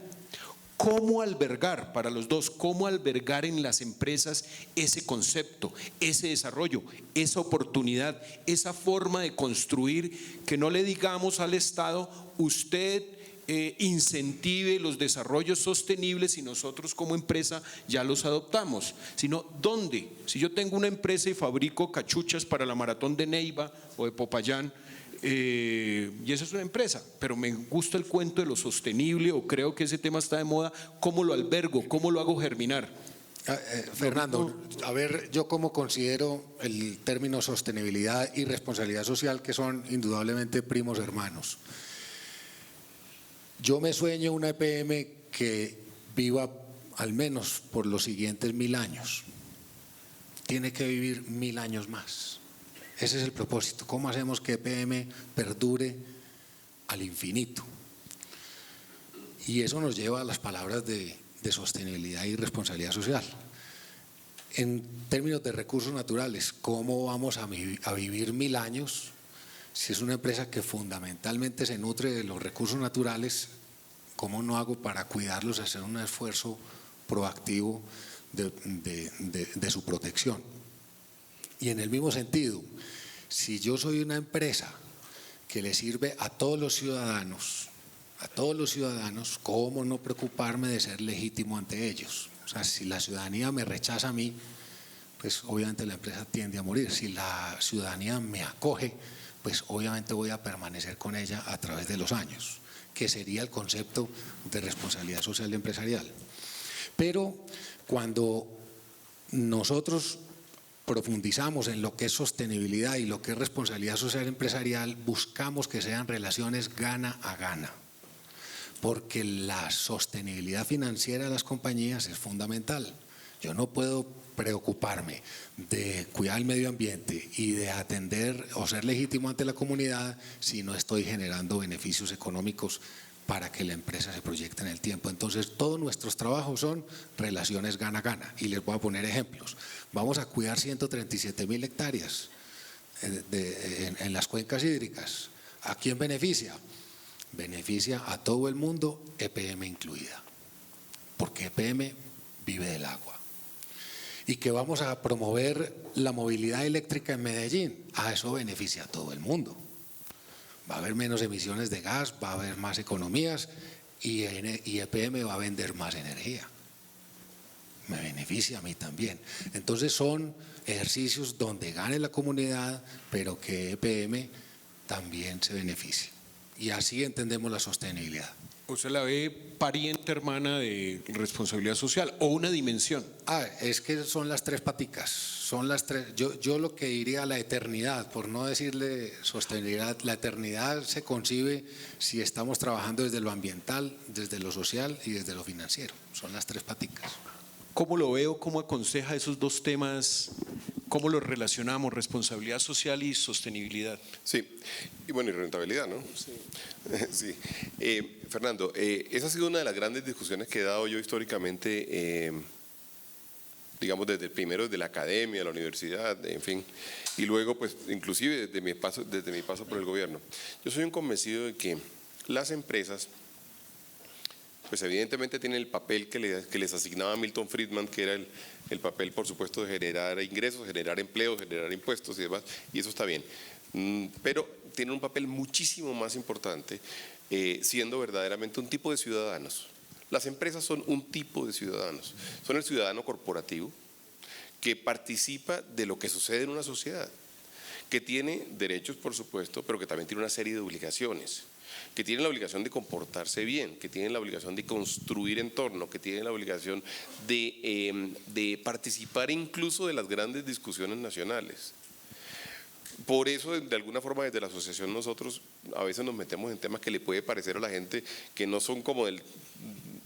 ¿Cómo albergar para los dos? ¿Cómo albergar en las empresas ese concepto, ese desarrollo, esa oportunidad, esa forma de construir, que no le digamos al Estado, usted incentive los desarrollos sostenibles y nosotros como empresa ya los adoptamos, sino dónde? Si yo tengo una empresa y fabrico cachuchas para la maratón de Neiva o de Popayán, y esa es una empresa, pero me gusta el cuento de lo sostenible, o creo que ese tema está de moda. ¿Cómo lo albergo? ¿Cómo lo hago germinar? Fernando, a ver, yo como considero el término sostenibilidad y responsabilidad social, que son indudablemente primos hermanos. Yo me sueño una EPM que viva al menos por los siguientes 1000 años. Tiene que vivir 1000 años más. Ese es el propósito. ¿Cómo hacemos que EPM perdure al infinito? Y eso nos lleva a las palabras de sostenibilidad y responsabilidad social. En términos de recursos naturales, ¿cómo vamos a vivir 1000 años si es una empresa que fundamentalmente se nutre de los recursos naturales? ¿Cómo no hago para cuidarlos, hacer un esfuerzo proactivo de su protección? Y en el mismo sentido, si yo soy una empresa que le sirve a todos los ciudadanos, ¿cómo no preocuparme de ser legítimo ante ellos? O sea, si la ciudadanía me rechaza a mí, pues obviamente la empresa tiende a morir. Si la ciudadanía me acoge, pues obviamente voy a permanecer con ella a través de los años, que sería el concepto de responsabilidad social empresarial. Pero cuando nosotros profundizamos en lo que es sostenibilidad y lo que es responsabilidad social empresarial, buscamos que sean relaciones gana a gana, porque la sostenibilidad financiera de las compañías es fundamental. Yo no puedo preocuparme de cuidar el medio ambiente y de atender o ser legítimo ante la comunidad si no estoy generando beneficios económicos para que la empresa se proyecte en el tiempo. Entonces, todos nuestros trabajos son relaciones gana-gana. Y les voy a poner ejemplos. Vamos a cuidar 137.000 hectáreas en las cuencas hídricas. ¿A quién beneficia? Beneficia a todo el mundo, EPM incluida, porque EPM vive del agua. Y que vamos a promover la movilidad eléctrica en Medellín, a eso beneficia a todo el mundo. Va a haber menos emisiones de gas, va a haber más economías y EPM va a vender más energía. Me beneficia a mí también. Entonces son ejercicios donde gane la comunidad, pero que EPM también se beneficie. Y así entendemos la sostenibilidad. ¿Usted la ve pariente, hermana de responsabilidad social o una dimensión? Es que son las tres paticas, son las tres. Yo lo que diría la eternidad, por no decirle sostenibilidad, la eternidad se concibe si estamos trabajando desde lo ambiental, desde lo social y desde lo financiero. Son las tres paticas. ¿Cómo lo veo? ¿Cómo aconseja esos dos temas? ¿Cómo los relacionamos? Responsabilidad social y sostenibilidad. Sí, y bueno, y rentabilidad, ¿no? Sí. Sí. Fernando, esa ha sido una de las grandes discusiones que he dado yo históricamente, digamos desde la academia, la universidad, en fin, y luego pues inclusive desde mi paso por el gobierno. Yo soy un convencido de que las empresas pues evidentemente tienen el papel que les asignaba Milton Friedman, que era el papel, por supuesto, de generar ingresos, generar empleos, generar impuestos y demás, y eso está bien. Pero tienen un papel muchísimo más importante, siendo verdaderamente un tipo de ciudadanos. Las empresas son un tipo de ciudadanos, son el ciudadano corporativo que participa de lo que sucede en una sociedad, que tiene derechos, por supuesto, pero que también tiene una serie de obligaciones, que tienen la obligación de comportarse bien, que tienen la obligación de construir entorno, que tienen la obligación de participar incluso de las grandes discusiones nacionales. Por eso, de alguna forma, desde la asociación nosotros a veces nos metemos en temas que le puede parecer a la gente que no son como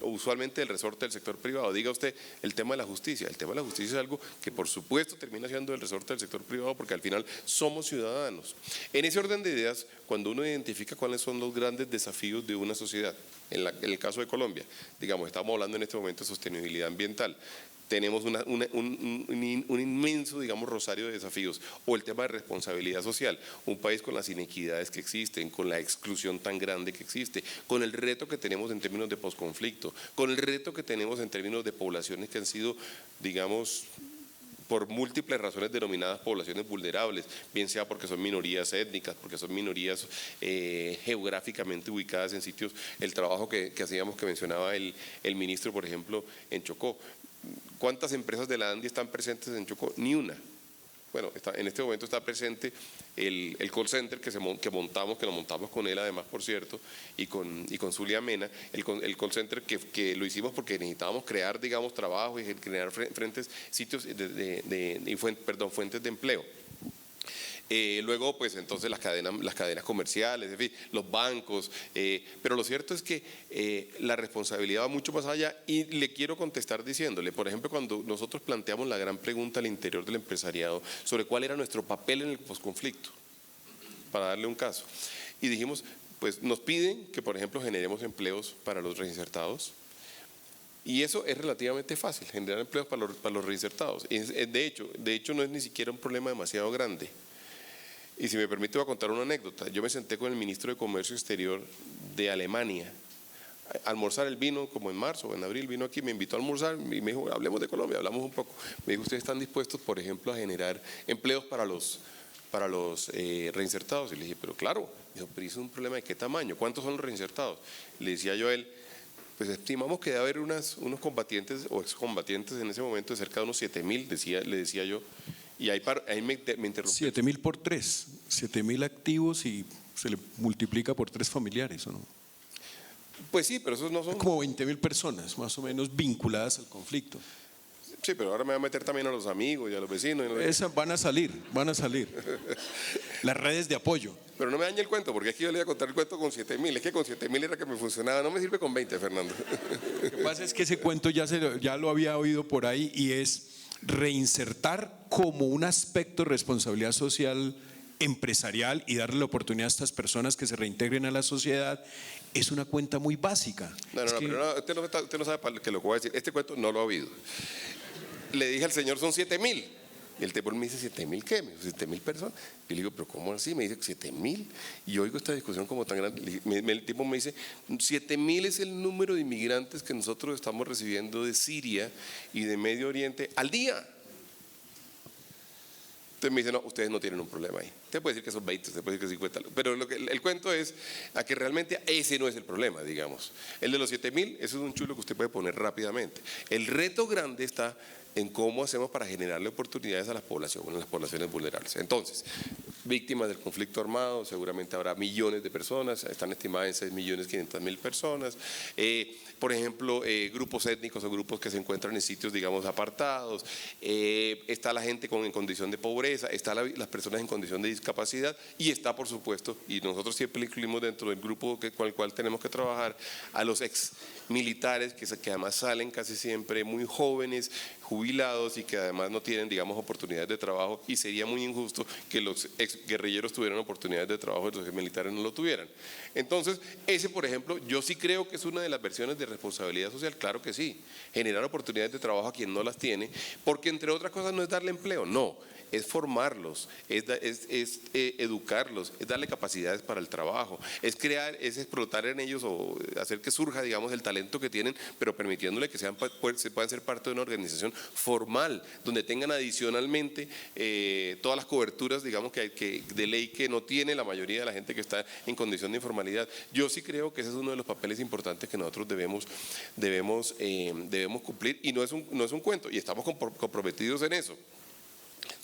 usualmente del resorte del sector privado. Diga usted el tema de la justicia. El tema de la justicia es algo que por supuesto termina siendo del resorte del sector privado porque al final somos ciudadanos. En ese orden de ideas, cuando uno identifica cuáles son los grandes desafíos de una sociedad, en el caso de Colombia, digamos, estamos hablando en este momento de sostenibilidad ambiental, tenemos un inmenso, digamos, rosario de desafíos, o el tema de responsabilidad social, un país con las inequidades que existen, con la exclusión tan grande que existe, con el reto que tenemos en términos de posconflicto, con el reto que tenemos en términos de poblaciones que han sido, digamos, por múltiples razones denominadas poblaciones vulnerables, bien sea porque son minorías étnicas, porque son minorías geográficamente ubicadas en sitios, el trabajo que hacíamos, que mencionaba el ministro, por ejemplo, en Chocó. ¿Cuántas empresas de la ANDI están presentes en Chocó? Ni una. Bueno, en este momento está presente el call center que lo montamos con él además, por cierto, y con Zulia Mena, el call center que lo hicimos porque necesitábamos crear, digamos, trabajo y generar fuentes de empleo. Luego, pues entonces las cadenas comerciales, en fin, los bancos, pero lo cierto es que la responsabilidad va mucho más allá y le quiero contestar diciéndole, por ejemplo, cuando nosotros planteamos la gran pregunta al interior del empresariado sobre cuál era nuestro papel en el posconflicto, para darle un caso, y dijimos, pues nos piden que, por ejemplo, generemos empleos para los reinsertados. Y eso es relativamente fácil, generar empleos para los reinsertados. De hecho, no es ni siquiera un problema demasiado grande. Y si me permite, voy a contar una anécdota. Yo me senté con el ministro de Comercio Exterior de Alemania a almorzar. Él vino como en marzo o en abril, vino aquí, me invitó a almorzar y me dijo, hablemos de Colombia, hablamos un poco. Me dijo, ¿ustedes están dispuestos, por ejemplo, a generar empleos para los reinsertados? Y le dije, pero claro. Me dijo, pero ¿eso es un problema de qué tamaño? ¿Cuántos son los reinsertados? Le decía yo a él, pues estimamos que debe haber unos combatientes o excombatientes en ese momento de cerca de unos 7.000, le decía yo. Y ahí me interrumpió. 7.000 por 3, 7.000 activos y se le multiplica por 3 familiares, ¿o no? Pues sí, pero esos no son… Es como 20.000 personas, más o menos, vinculadas al conflicto. Sí, pero ahora me va a meter también a los amigos y a los vecinos. Esas van a salir. Las redes de apoyo. Pero no me dañe el cuento, porque es que yo le iba a contar el cuento con 7.000. Es que con 7.000 era que me funcionaba. No me sirve con 20, Fernando. Lo que pasa es que ese cuento ya lo había oído por ahí y es reinsertar como un aspecto de responsabilidad social empresarial y darle la oportunidad a estas personas que se reintegren a la sociedad. Es una cuenta muy básica. Pero usted no sabe para qué lo que voy a decir. Este cuento no lo ha oído. Le dije al señor, son 7.000. Y el tipo me dice, ¿7.000 qué? Me dice, 7.000 personas. Y le digo, ¿pero cómo así? Me dice, 7.000. Y yo oigo esta discusión como tan grande. El tipo me dice, 7.000 es el número de inmigrantes que nosotros estamos recibiendo de Siria y de Medio Oriente al día. Entonces me dice, no, ustedes no tienen un problema ahí. Usted puede decir que son 20, usted puede decir que 50. Pero el cuento es a que realmente ese no es el problema, digamos. El de los 7.000, eso es un chulo que usted puede poner rápidamente. El reto grande está en cómo hacemos para generarle oportunidades a las poblaciones vulnerables. Entonces, víctimas del conflicto armado, seguramente habrá millones de personas, están estimadas en 6.500.000 personas. Por ejemplo, grupos étnicos o grupos que se encuentran en sitios, digamos, apartados. Está la gente en condición de pobreza, están las personas en condición de discapacidad y está, por supuesto, y nosotros siempre le incluimos dentro del grupo con el cual tenemos que trabajar, a los ex militares que además salen casi siempre muy jóvenes, jubilados y que además no tienen, digamos, oportunidades de trabajo, y sería muy injusto que los ex guerrilleros tuvieran oportunidades de trabajo y los ex militares no lo tuvieran. Entonces, ese, por ejemplo, yo sí creo que es una de las versiones de responsabilidad social, claro que sí, generar oportunidades de trabajo a quien no las tiene, porque entre otras cosas no es darle empleo, no. Es formarlos, es educarlos, es darle capacidades para el trabajo, es explotar en ellos o hacer que surja, digamos, el talento que tienen, pero permitiéndole que puedan ser parte de una organización formal, donde tengan adicionalmente todas las coberturas, digamos, que de ley que no tiene la mayoría de la gente que está en condición de informalidad. Yo sí creo que ese es uno de los papeles importantes que nosotros debemos cumplir, y no es un cuento, y estamos comprometidos en eso.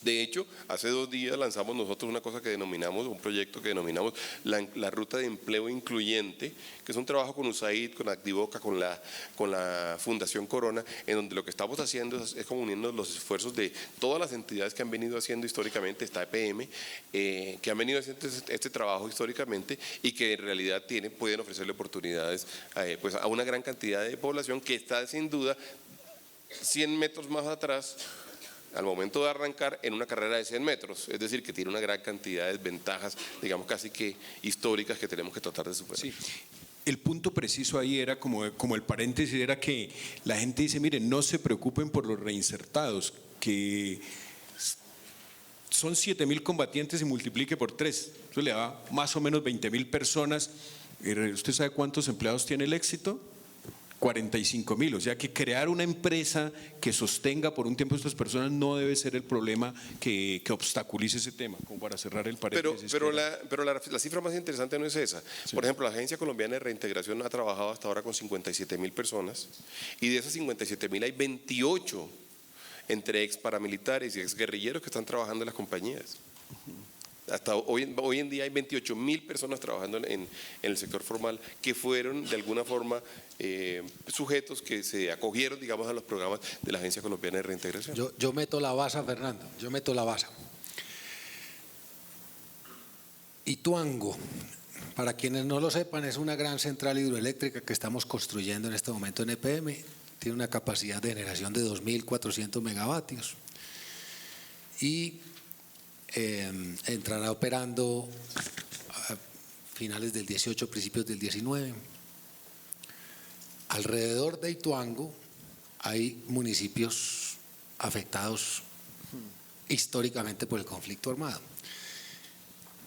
De hecho, hace 2 días lanzamos nosotros una cosa que denominamos, un proyecto que denominamos la Ruta de Empleo Incluyente, que es un trabajo con USAID, con Activoca, con la Fundación Corona, en donde lo que estamos haciendo es como uniendo los esfuerzos de todas las entidades que han venido haciendo históricamente, está EPM, que han venido haciendo este trabajo históricamente y que en realidad pueden ofrecerle oportunidades pues a una gran cantidad de población que está sin duda 100 metros más atrás al momento de arrancar en una carrera de 100 metros, es decir, que tiene una gran cantidad de desventajas, digamos casi que históricas que tenemos que tratar de superar. Sí. El punto preciso ahí era como el paréntesis, era que la gente dice, miren, no se preocupen por los reinsertados, que son 7.000 combatientes y multiplique por 3, eso le da más o menos 20.000 personas. ¿Usted sabe cuántos empleados tiene el éxito? 45.000, o sea que crear una empresa que sostenga por un tiempo a estas personas no debe ser el problema que obstaculice ese tema, como para cerrar el paréntesis. Pero la cifra más interesante no es esa. Sí. Por ejemplo, la Agencia Colombiana de Reintegración ha trabajado hasta ahora con 57.000 personas y de esas 57.000 hay 28 entre ex paramilitares y ex guerrilleros que están trabajando en las compañías. Hasta hoy en día hay 28.000 personas trabajando en el sector formal que fueron de alguna forma sujetos que se acogieron, digamos, a los programas de la Agencia Colombiana de Reintegración. Yo meto la baza, Fernando, yo meto la baza. Ituango, para quienes no lo sepan, es una gran central hidroeléctrica que estamos construyendo en este momento en EPM. Tiene una capacidad de generación de 2.400 megavatios y entrará operando a finales del 18, principios del 19. Alrededor de Ituango hay municipios afectados históricamente por el conflicto armado.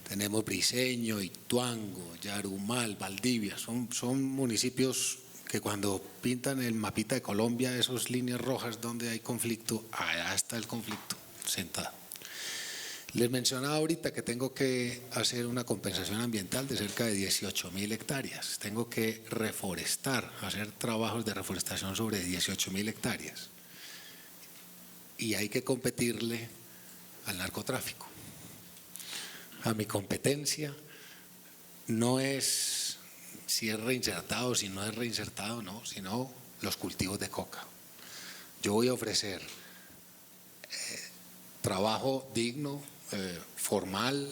Tenemos Briceño, Ituango, Yarumal, Valdivia, son municipios que cuando pintan el mapita de Colombia, esas líneas rojas donde hay conflicto, allá está el conflicto sentado. Les mencionaba ahorita que tengo que hacer una compensación ambiental de cerca de 18.000 hectáreas. Tengo que reforestar, hacer trabajos de reforestación sobre 18.000 hectáreas. Y hay que competirle al narcotráfico. A mi competencia no es si es reinsertado o si no es reinsertado, no, sino los cultivos de coca. Yo voy a ofrecer trabajo digno, formal,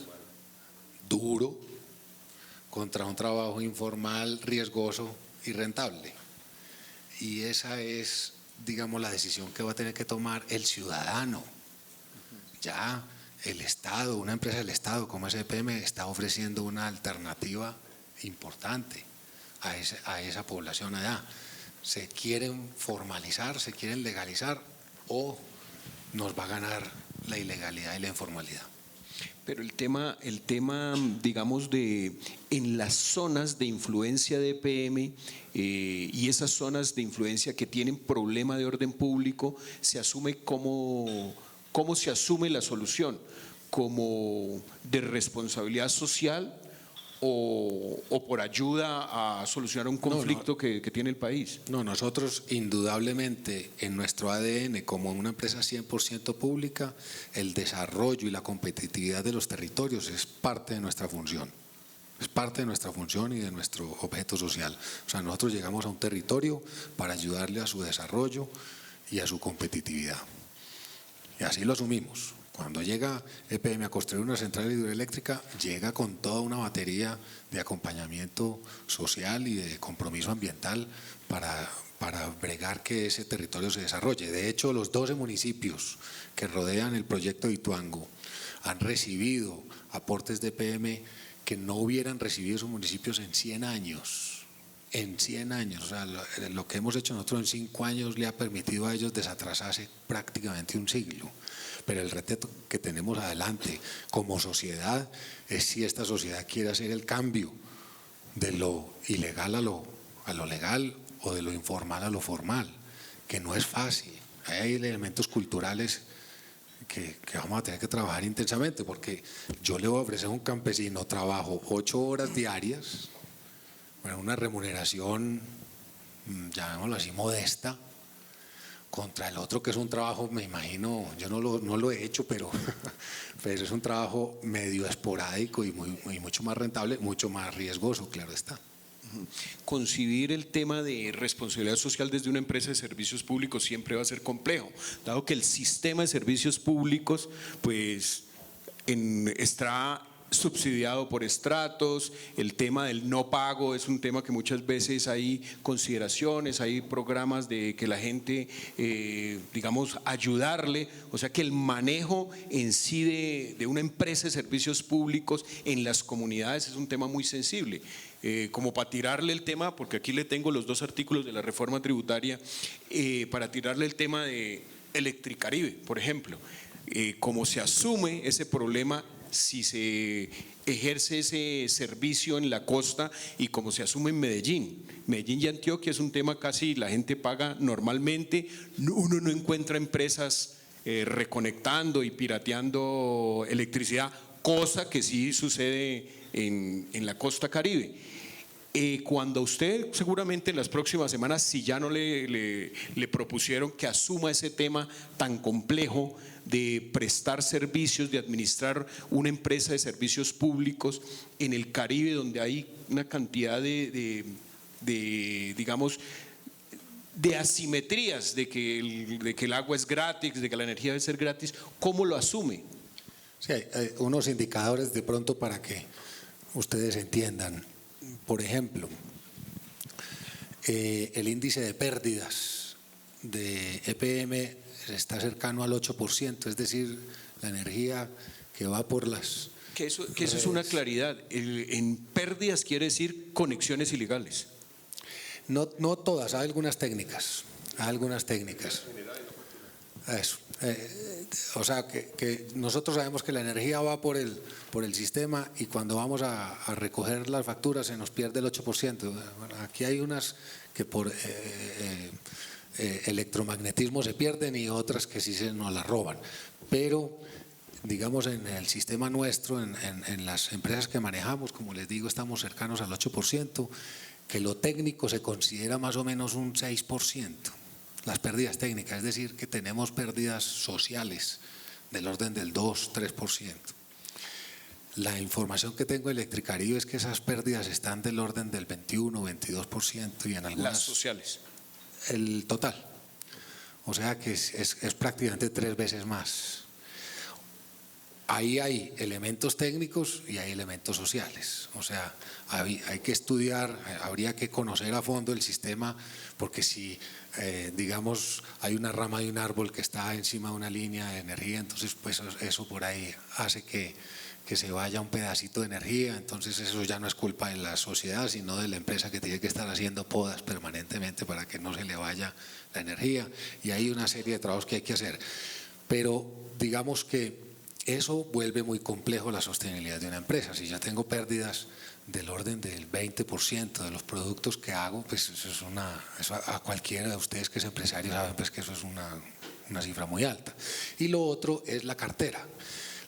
duro, contra un trabajo informal, riesgoso y rentable. Y esa es, digamos, la decisión que va a tener que tomar el ciudadano. Ya el Estado, una empresa del Estado como EPM está ofreciendo una alternativa importante a esa población allá. ¿Se quieren formalizar, se quieren legalizar o nos va a ganar la ilegalidad y la informalidad? Pero el tema, digamos, en las zonas de influencia de EPM y esas zonas de influencia que tienen problema de orden público, se asume ¿cómo se asume la solución? ¿Como de responsabilidad social o por ayuda a solucionar un conflicto que tiene el país? No, nosotros indudablemente en nuestro ADN como una empresa 100% pública, el desarrollo y la competitividad de los territorios es parte de nuestra función. Es parte de nuestra función y de nuestro objeto social. O sea, nosotros llegamos a un territorio para ayudarle a su desarrollo y a su competitividad. Y así lo asumimos. Cuando llega EPM a construir una central hidroeléctrica, llega con toda una batería de acompañamiento social y de compromiso ambiental para bregar que ese territorio se desarrolle. De hecho, los 12 municipios que rodean el proyecto de Ituango han recibido aportes de EPM que no hubieran recibido esos municipios en 100 años. En 100 años, o sea, lo que hemos hecho nosotros en 5 años le ha permitido a ellos desatrasarse prácticamente un siglo. Pero el reto que tenemos adelante como sociedad es si esta sociedad quiere hacer el cambio de lo ilegal a lo legal o de lo informal a lo formal, que no es fácil. Hay elementos culturales que vamos a tener que trabajar intensamente, porque yo le voy a ofrecer a un campesino trabajo 8 horas diarias, bueno, una remuneración, llamémoslo así, modesta, contra el otro, que es un trabajo, me imagino, yo no lo he hecho, pero es un trabajo medio esporádico y mucho más rentable, mucho más riesgoso, claro está. Concebir el tema de responsabilidad social desde una empresa de servicios públicos siempre va a ser complejo, dado que el sistema de servicios públicos pues está subsidiado por estratos, el tema del no pago es un tema que muchas veces hay consideraciones, hay programas de que la gente, digamos, ayudarle, o sea que el manejo en sí de una empresa de servicios públicos en las comunidades es un tema muy sensible. Como para tirarle el tema, porque aquí le tengo los 2 artículos de la reforma tributaria, para tirarle el tema de Electricaribe, por ejemplo, cómo se asume ese problema si se ejerce ese servicio en la costa y cómo se asume en Medellín. Medellín y Antioquia es un tema casi la gente paga normalmente, uno no encuentra empresas reconectando y pirateando electricidad, cosa que sí sucede en la costa Caribe. Cuando usted seguramente en las próximas semanas, si ya no le propusieron que asuma ese tema tan complejo de prestar servicios, de administrar una empresa de servicios públicos en el Caribe, donde hay una cantidad de digamos, de asimetrías, de que el agua es gratis, de que la energía debe ser gratis, ¿cómo lo asume? Sí, hay unos indicadores de pronto para que ustedes entiendan. Por ejemplo, el índice de pérdidas de EPM está cercano al 8%, es decir, la energía que va por las… Que eso es una claridad, en pérdidas quiere decir conexiones ilegales. No todas, hay algunas técnicas, Eso. O sea, que nosotros sabemos que la energía va por el sistema y cuando vamos a recoger las facturas se nos pierde el 8%. Bueno, aquí hay unas que por electromagnetismo se pierden y otras que sí se nos las roban. Pero, digamos, en el sistema nuestro, en las empresas que manejamos, como les digo, estamos cercanos al 8%, que lo técnico se considera más o menos un 6%. Las pérdidas técnicas, es decir, que tenemos pérdidas sociales del orden del 2-3%. La información que tengo de Electricaribe es que esas pérdidas están del orden del 21-22% y en algunas… Las sociales. El total. O sea que es prácticamente 3 veces más. Ahí hay elementos técnicos y hay elementos sociales. O sea, hay que estudiar, habría que conocer a fondo el sistema, porque si, digamos, hay una rama de un árbol que está encima de una línea de energía, entonces pues eso por ahí hace que se vaya un pedacito de energía, entonces eso ya no es culpa de la sociedad, sino de la empresa que tiene que estar haciendo podas permanentemente para que no se le vaya la energía. Y hay una serie de trabajos que hay que hacer. Pero digamos que eso vuelve muy complejo la sostenibilidad de una empresa. Si ya tengo pérdidas del orden del 20% de los productos que hago, pues eso a cualquiera de ustedes que es empresario saben pues que eso es una cifra muy alta. Y lo otro es la cartera.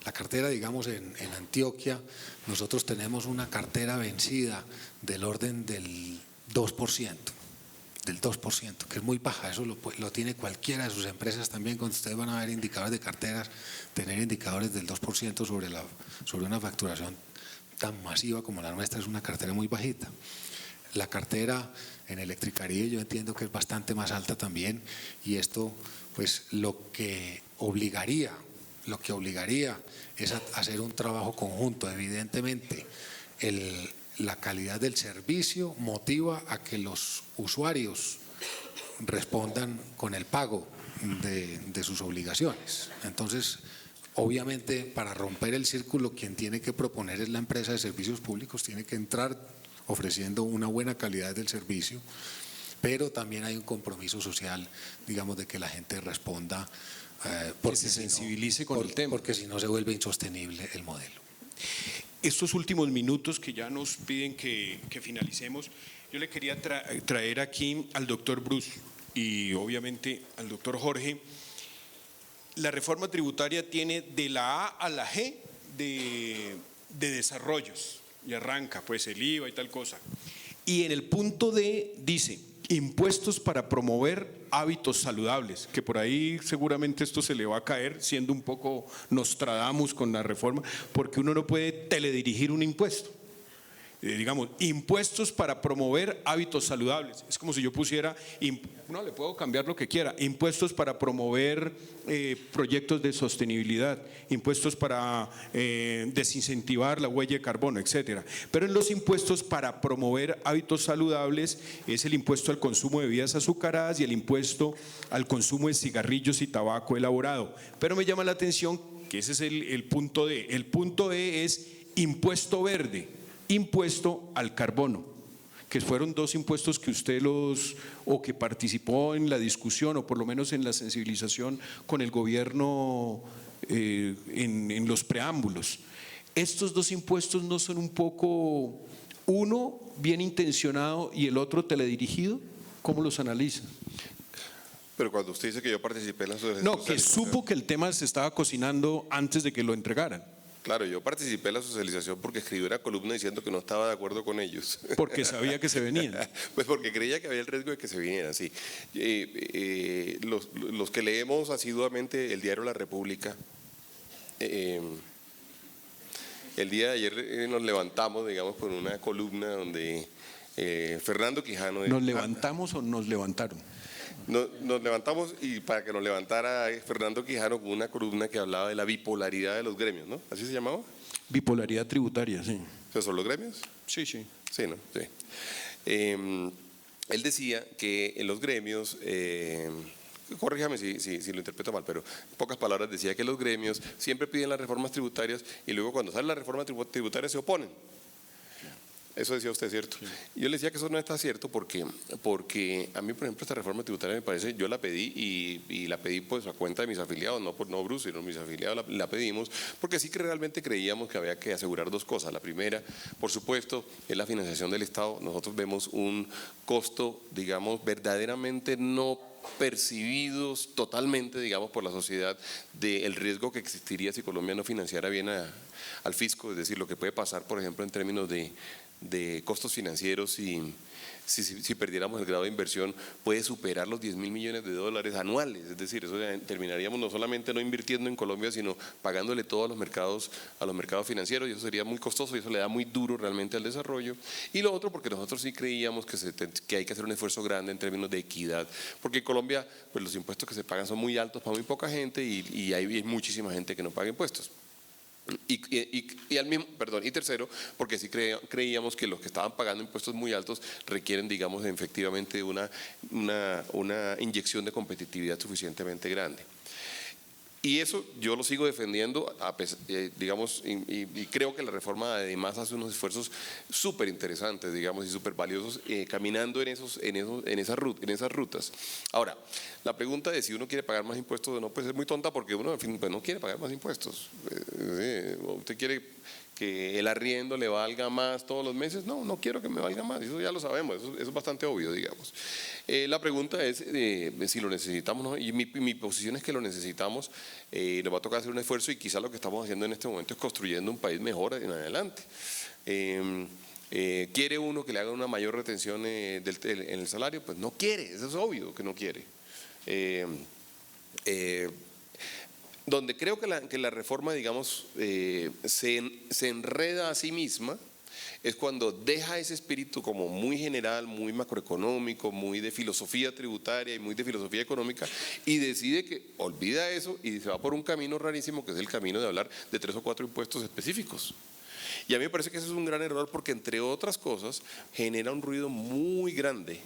La cartera, digamos, en Antioquia, nosotros tenemos una cartera vencida del orden del 2%. Del 2%, que es muy baja, eso lo tiene cualquiera de sus empresas también. Cuando ustedes van a ver indicadores de carteras, tener indicadores del 2% sobre una facturación tan masiva como la nuestra es una cartera muy bajita. La cartera en Electricaribe yo entiendo que es bastante más alta también, y esto pues lo que obligaría es a hacer un trabajo conjunto. Evidentemente la calidad del servicio motiva a que los usuarios respondan con el pago de sus obligaciones. Entonces, obviamente, para romper el círculo, quien tiene que proponer es la empresa de servicios públicos, tiene que entrar ofreciendo una buena calidad del servicio, pero también hay un compromiso social, digamos, de que la gente responda, porque se sensibilice con el tema. Porque si no se vuelve insostenible el modelo. Estos últimos minutos que ya nos piden que finalicemos, yo le quería traer aquí al doctor Bruce y obviamente al doctor Jorge. La reforma tributaria tiene de la A a la G de desarrollos y arranca pues el IVA y tal cosa. Y en el punto D dice impuestos para promover hábitos saludables, que por ahí seguramente esto se le va a caer, siendo un poco Nostradamus con la reforma, porque uno no puede teledirigir un impuesto. Digamos, impuestos para promover hábitos saludables. Es como si yo pusiera, no, le puedo cambiar lo que quiera, impuestos para promover proyectos de sostenibilidad, impuestos para desincentivar la huella de carbono, etcétera. Pero en los impuestos para promover hábitos saludables es el impuesto al consumo de bebidas azucaradas y el impuesto al consumo de cigarrillos y tabaco elaborado. Pero me llama la atención que ese es el punto D. El punto E es impuesto verde, impuesto al carbono, que fueron dos impuestos que usted o que participó en la discusión o por lo menos en la sensibilización con el gobierno en los preámbulos. Estos dos impuestos no son un poco, uno bien intencionado y el otro teledirigido. ¿Cómo los analiza? Pero cuando usted dice que yo participé en la socialización… No, que supo que el tema se estaba cocinando antes de que lo entregaran. Claro, yo participé en la socialización porque escribí una columna diciendo que no estaba de acuerdo con ellos. Porque sabía que se venían. Pues porque creía que había el riesgo de que se vinieran, sí. Los que leemos asiduamente el diario La República, el día de ayer nos levantamos, digamos, con una columna donde Fernando Quijano… ¿Nos levantamos o nos levantaron? Nos levantamos y para que nos levantara Fernando Quijano con una columna que hablaba de la bipolaridad de los gremios, ¿no? ¿Así se llamaba? Bipolaridad tributaria, sí. ¿Esos son los gremios? Sí, sí. Sí, ¿no? Sí. Él decía que en los gremios, corríjame si lo interpreto mal, pero en pocas palabras decía que los gremios siempre piden las reformas tributarias y luego cuando sale la reforma tributaria se oponen. Eso decía usted, ¿cierto? Sí. Yo le decía que eso no está cierto porque a mí, por ejemplo, esta reforma tributaria me parece, yo la pedí y la pedí pues a cuenta de mis afiliados, no Bruce, sino mis afiliados la pedimos, porque sí que realmente creíamos que había que asegurar dos cosas. La primera, por supuesto, es la financiación del Estado. Nosotros vemos un costo, digamos, verdaderamente no percibidos totalmente, digamos, por la sociedad del riesgo que existiría si Colombia no financiara bien al fisco, es decir, lo que puede pasar, por ejemplo, en términos de costos financieros y si perdiéramos el grado de inversión puede superar los 10.000 millones de dólares anuales, es decir, eso terminaríamos no solamente no invirtiendo en Colombia, sino pagándole todo a los mercados financieros y eso sería muy costoso y eso le da muy duro realmente al desarrollo. Y lo otro porque nosotros sí creíamos que hay que hacer un esfuerzo grande en términos de equidad, porque en Colombia pues los impuestos que se pagan son muy altos para muy poca gente y hay muchísima gente que no paga impuestos. Y tercero, porque sí creíamos que los que estaban pagando impuestos muy altos requieren, digamos, efectivamente una inyección de competitividad suficientemente grande. Y eso yo lo sigo defendiendo, digamos, y creo que la reforma además hace unos esfuerzos súper interesantes, digamos, y súper valiosos, caminando en esas rutas. Ahora, la pregunta de si uno quiere pagar más impuestos o no, pues es muy tonta porque uno, en fin, pues no quiere pagar más impuestos. ¿Usted quiere que el arriendo le valga más todos los meses? No, no quiero que me valga más, eso ya lo sabemos, eso es bastante obvio, digamos. La pregunta es si lo necesitamos, ¿no? Y mi posición es que lo necesitamos, nos va a tocar hacer un esfuerzo y quizás lo que estamos haciendo en este momento es construyendo un país mejor en adelante. ¿Quiere uno que le haga una mayor retención en el salario? Pues no quiere, eso es obvio que no quiere. Donde creo que la reforma, digamos, se enreda a sí misma es cuando deja ese espíritu como muy general, muy macroeconómico, muy de filosofía tributaria y muy de filosofía económica y decide que olvida eso y se va por un camino rarísimo que es el camino de hablar de 3 o 4 impuestos específicos. Y a mí me parece que eso es un gran error porque entre otras cosas genera un ruido muy grande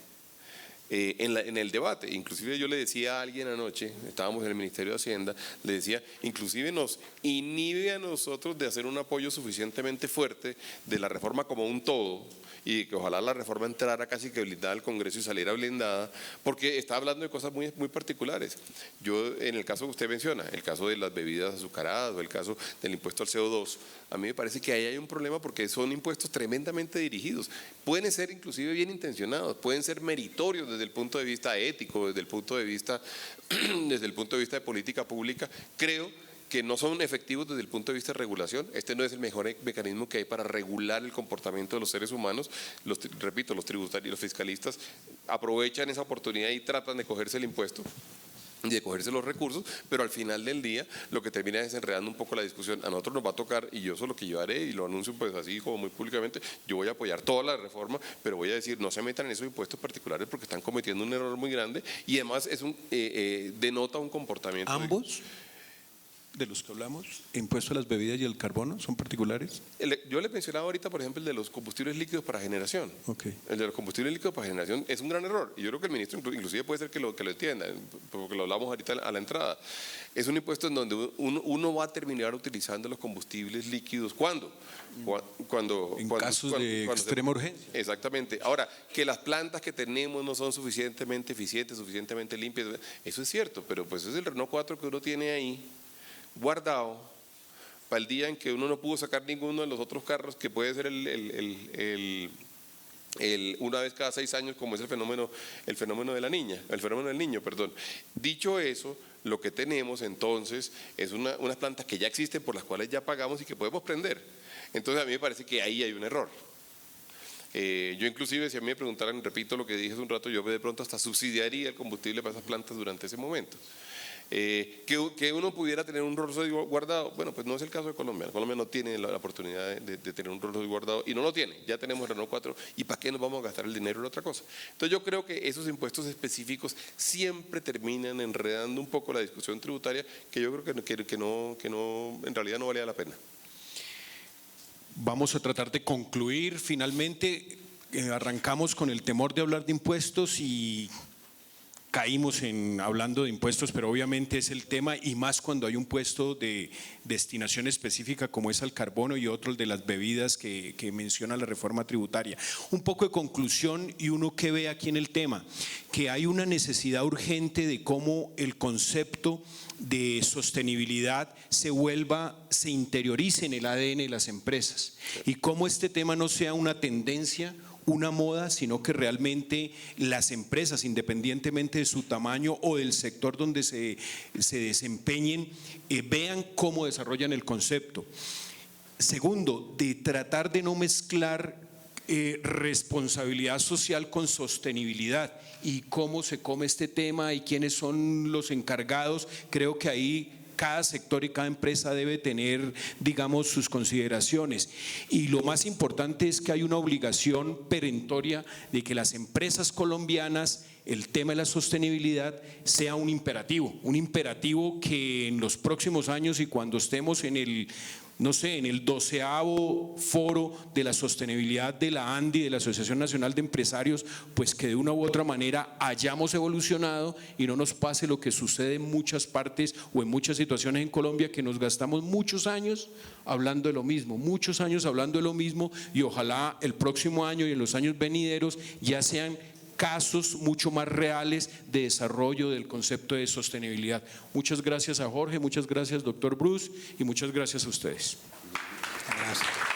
en el debate. Inclusive yo le decía a alguien anoche, estábamos en el Ministerio de Hacienda, le decía, inclusive nos inhibe a nosotros de hacer un apoyo suficientemente fuerte de la reforma como un todo y que ojalá la reforma entrara casi que blindada al Congreso y saliera blindada, porque está hablando de cosas muy, muy particulares. Yo, en el caso que usted menciona, el caso de las bebidas azucaradas o el caso del impuesto al CO2, a mí me parece que ahí hay un problema porque son impuestos tremendamente dirigidos. Pueden ser inclusive bien intencionados, pueden ser meritorios desde el punto de vista ético, desde el punto de vista de política pública. Creo que no son efectivos desde el punto de vista de regulación. Este no es el mejor mecanismo que hay para regular el comportamiento de los seres humanos. Repito, los tributarios, los fiscalistas aprovechan esa oportunidad y tratan de cogerse el impuesto y de cogerse los recursos, pero al final del día lo que termina es desenredando un poco la discusión. A nosotros nos va a tocar, y yo eso es lo que yo haré, y lo anuncio pues así como muy públicamente, yo voy a apoyar toda la reforma, pero voy a decir, no se metan en esos impuestos particulares porque están cometiendo un error muy grande y además es denota un comportamiento. ¿Ambos de los que hablamos, impuesto a las bebidas y el carbono, son particulares? Yo le mencionaba ahorita, por ejemplo, el de los combustibles líquidos para generación. Okay. El de los combustibles líquidos para generación es un gran error. Y yo creo que el ministro inclusive puede ser que lo entienda, porque lo hablamos ahorita a la entrada. Es un impuesto en donde uno va a terminar utilizando los combustibles líquidos. ¿Cuándo? En casos de extrema urgencia. Exactamente. Ahora, que las plantas que tenemos no son suficientemente eficientes, suficientemente limpias, eso es cierto, pero pues es el Renault 4 que uno tiene ahí guardado para el día en que uno no pudo sacar ninguno de los otros carros, que puede ser una vez cada 6 años, como es el fenómeno de la niña, el fenómeno del niño, perdón. Dicho eso, lo que tenemos entonces es unas plantas que ya existen, por las cuales ya pagamos y que podemos prender. Entonces a mí me parece que ahí hay un error. Yo inclusive, si a mí me preguntaran, repito lo que dije hace un rato, yo de pronto hasta subsidiaría el combustible para esas plantas durante ese momento. Que uno pudiera tener un Rolls Royce guardado, bueno, pues no es el caso de Colombia. Colombia no tiene la oportunidad de tener un Rolls Royce guardado y no lo tiene. Ya tenemos Renault 4 y ¿para qué nos vamos a gastar el dinero en otra cosa? Entonces yo creo que esos impuestos específicos siempre terminan enredando un poco la discusión tributaria, que yo creo que no, en realidad no valía la pena. Vamos a tratar de concluir finalmente. Arrancamos con el temor de hablar de impuestos y caímos en hablando de impuestos, pero obviamente es el tema, y más cuando hay un puesto de destinación específica como es al carbono y otro el de las bebidas que menciona la reforma tributaria. Un poco de conclusión y uno que ve aquí en el tema, que hay una necesidad urgente de cómo el concepto de sostenibilidad se interiorice en el ADN de las empresas y cómo este tema no sea una tendencia, una moda, sino que realmente las empresas, independientemente de su tamaño o del sector donde se desempeñen, vean cómo desarrollan el concepto. Segundo, de tratar de no mezclar responsabilidad social con sostenibilidad y cómo se come este tema y quiénes son los encargados. Creo que ahí cada sector y cada empresa debe tener, digamos, sus consideraciones. Y lo más importante es que hay una obligación perentoria de que las empresas colombianas, el tema de la sostenibilidad sea un imperativo que en los próximos años y cuando estemos en el 12º foro de la sostenibilidad de la ANDI, de la Asociación Nacional de Empresarios, pues que de una u otra manera hayamos evolucionado y no nos pase lo que sucede en muchas partes o en muchas situaciones en Colombia, que nos gastamos muchos años hablando de lo mismo, y ojalá el próximo año y en los años venideros ya sean casos mucho más reales de desarrollo del concepto de sostenibilidad. Muchas gracias a Jorge, muchas gracias doctor Bruce y muchas gracias a ustedes. Gracias.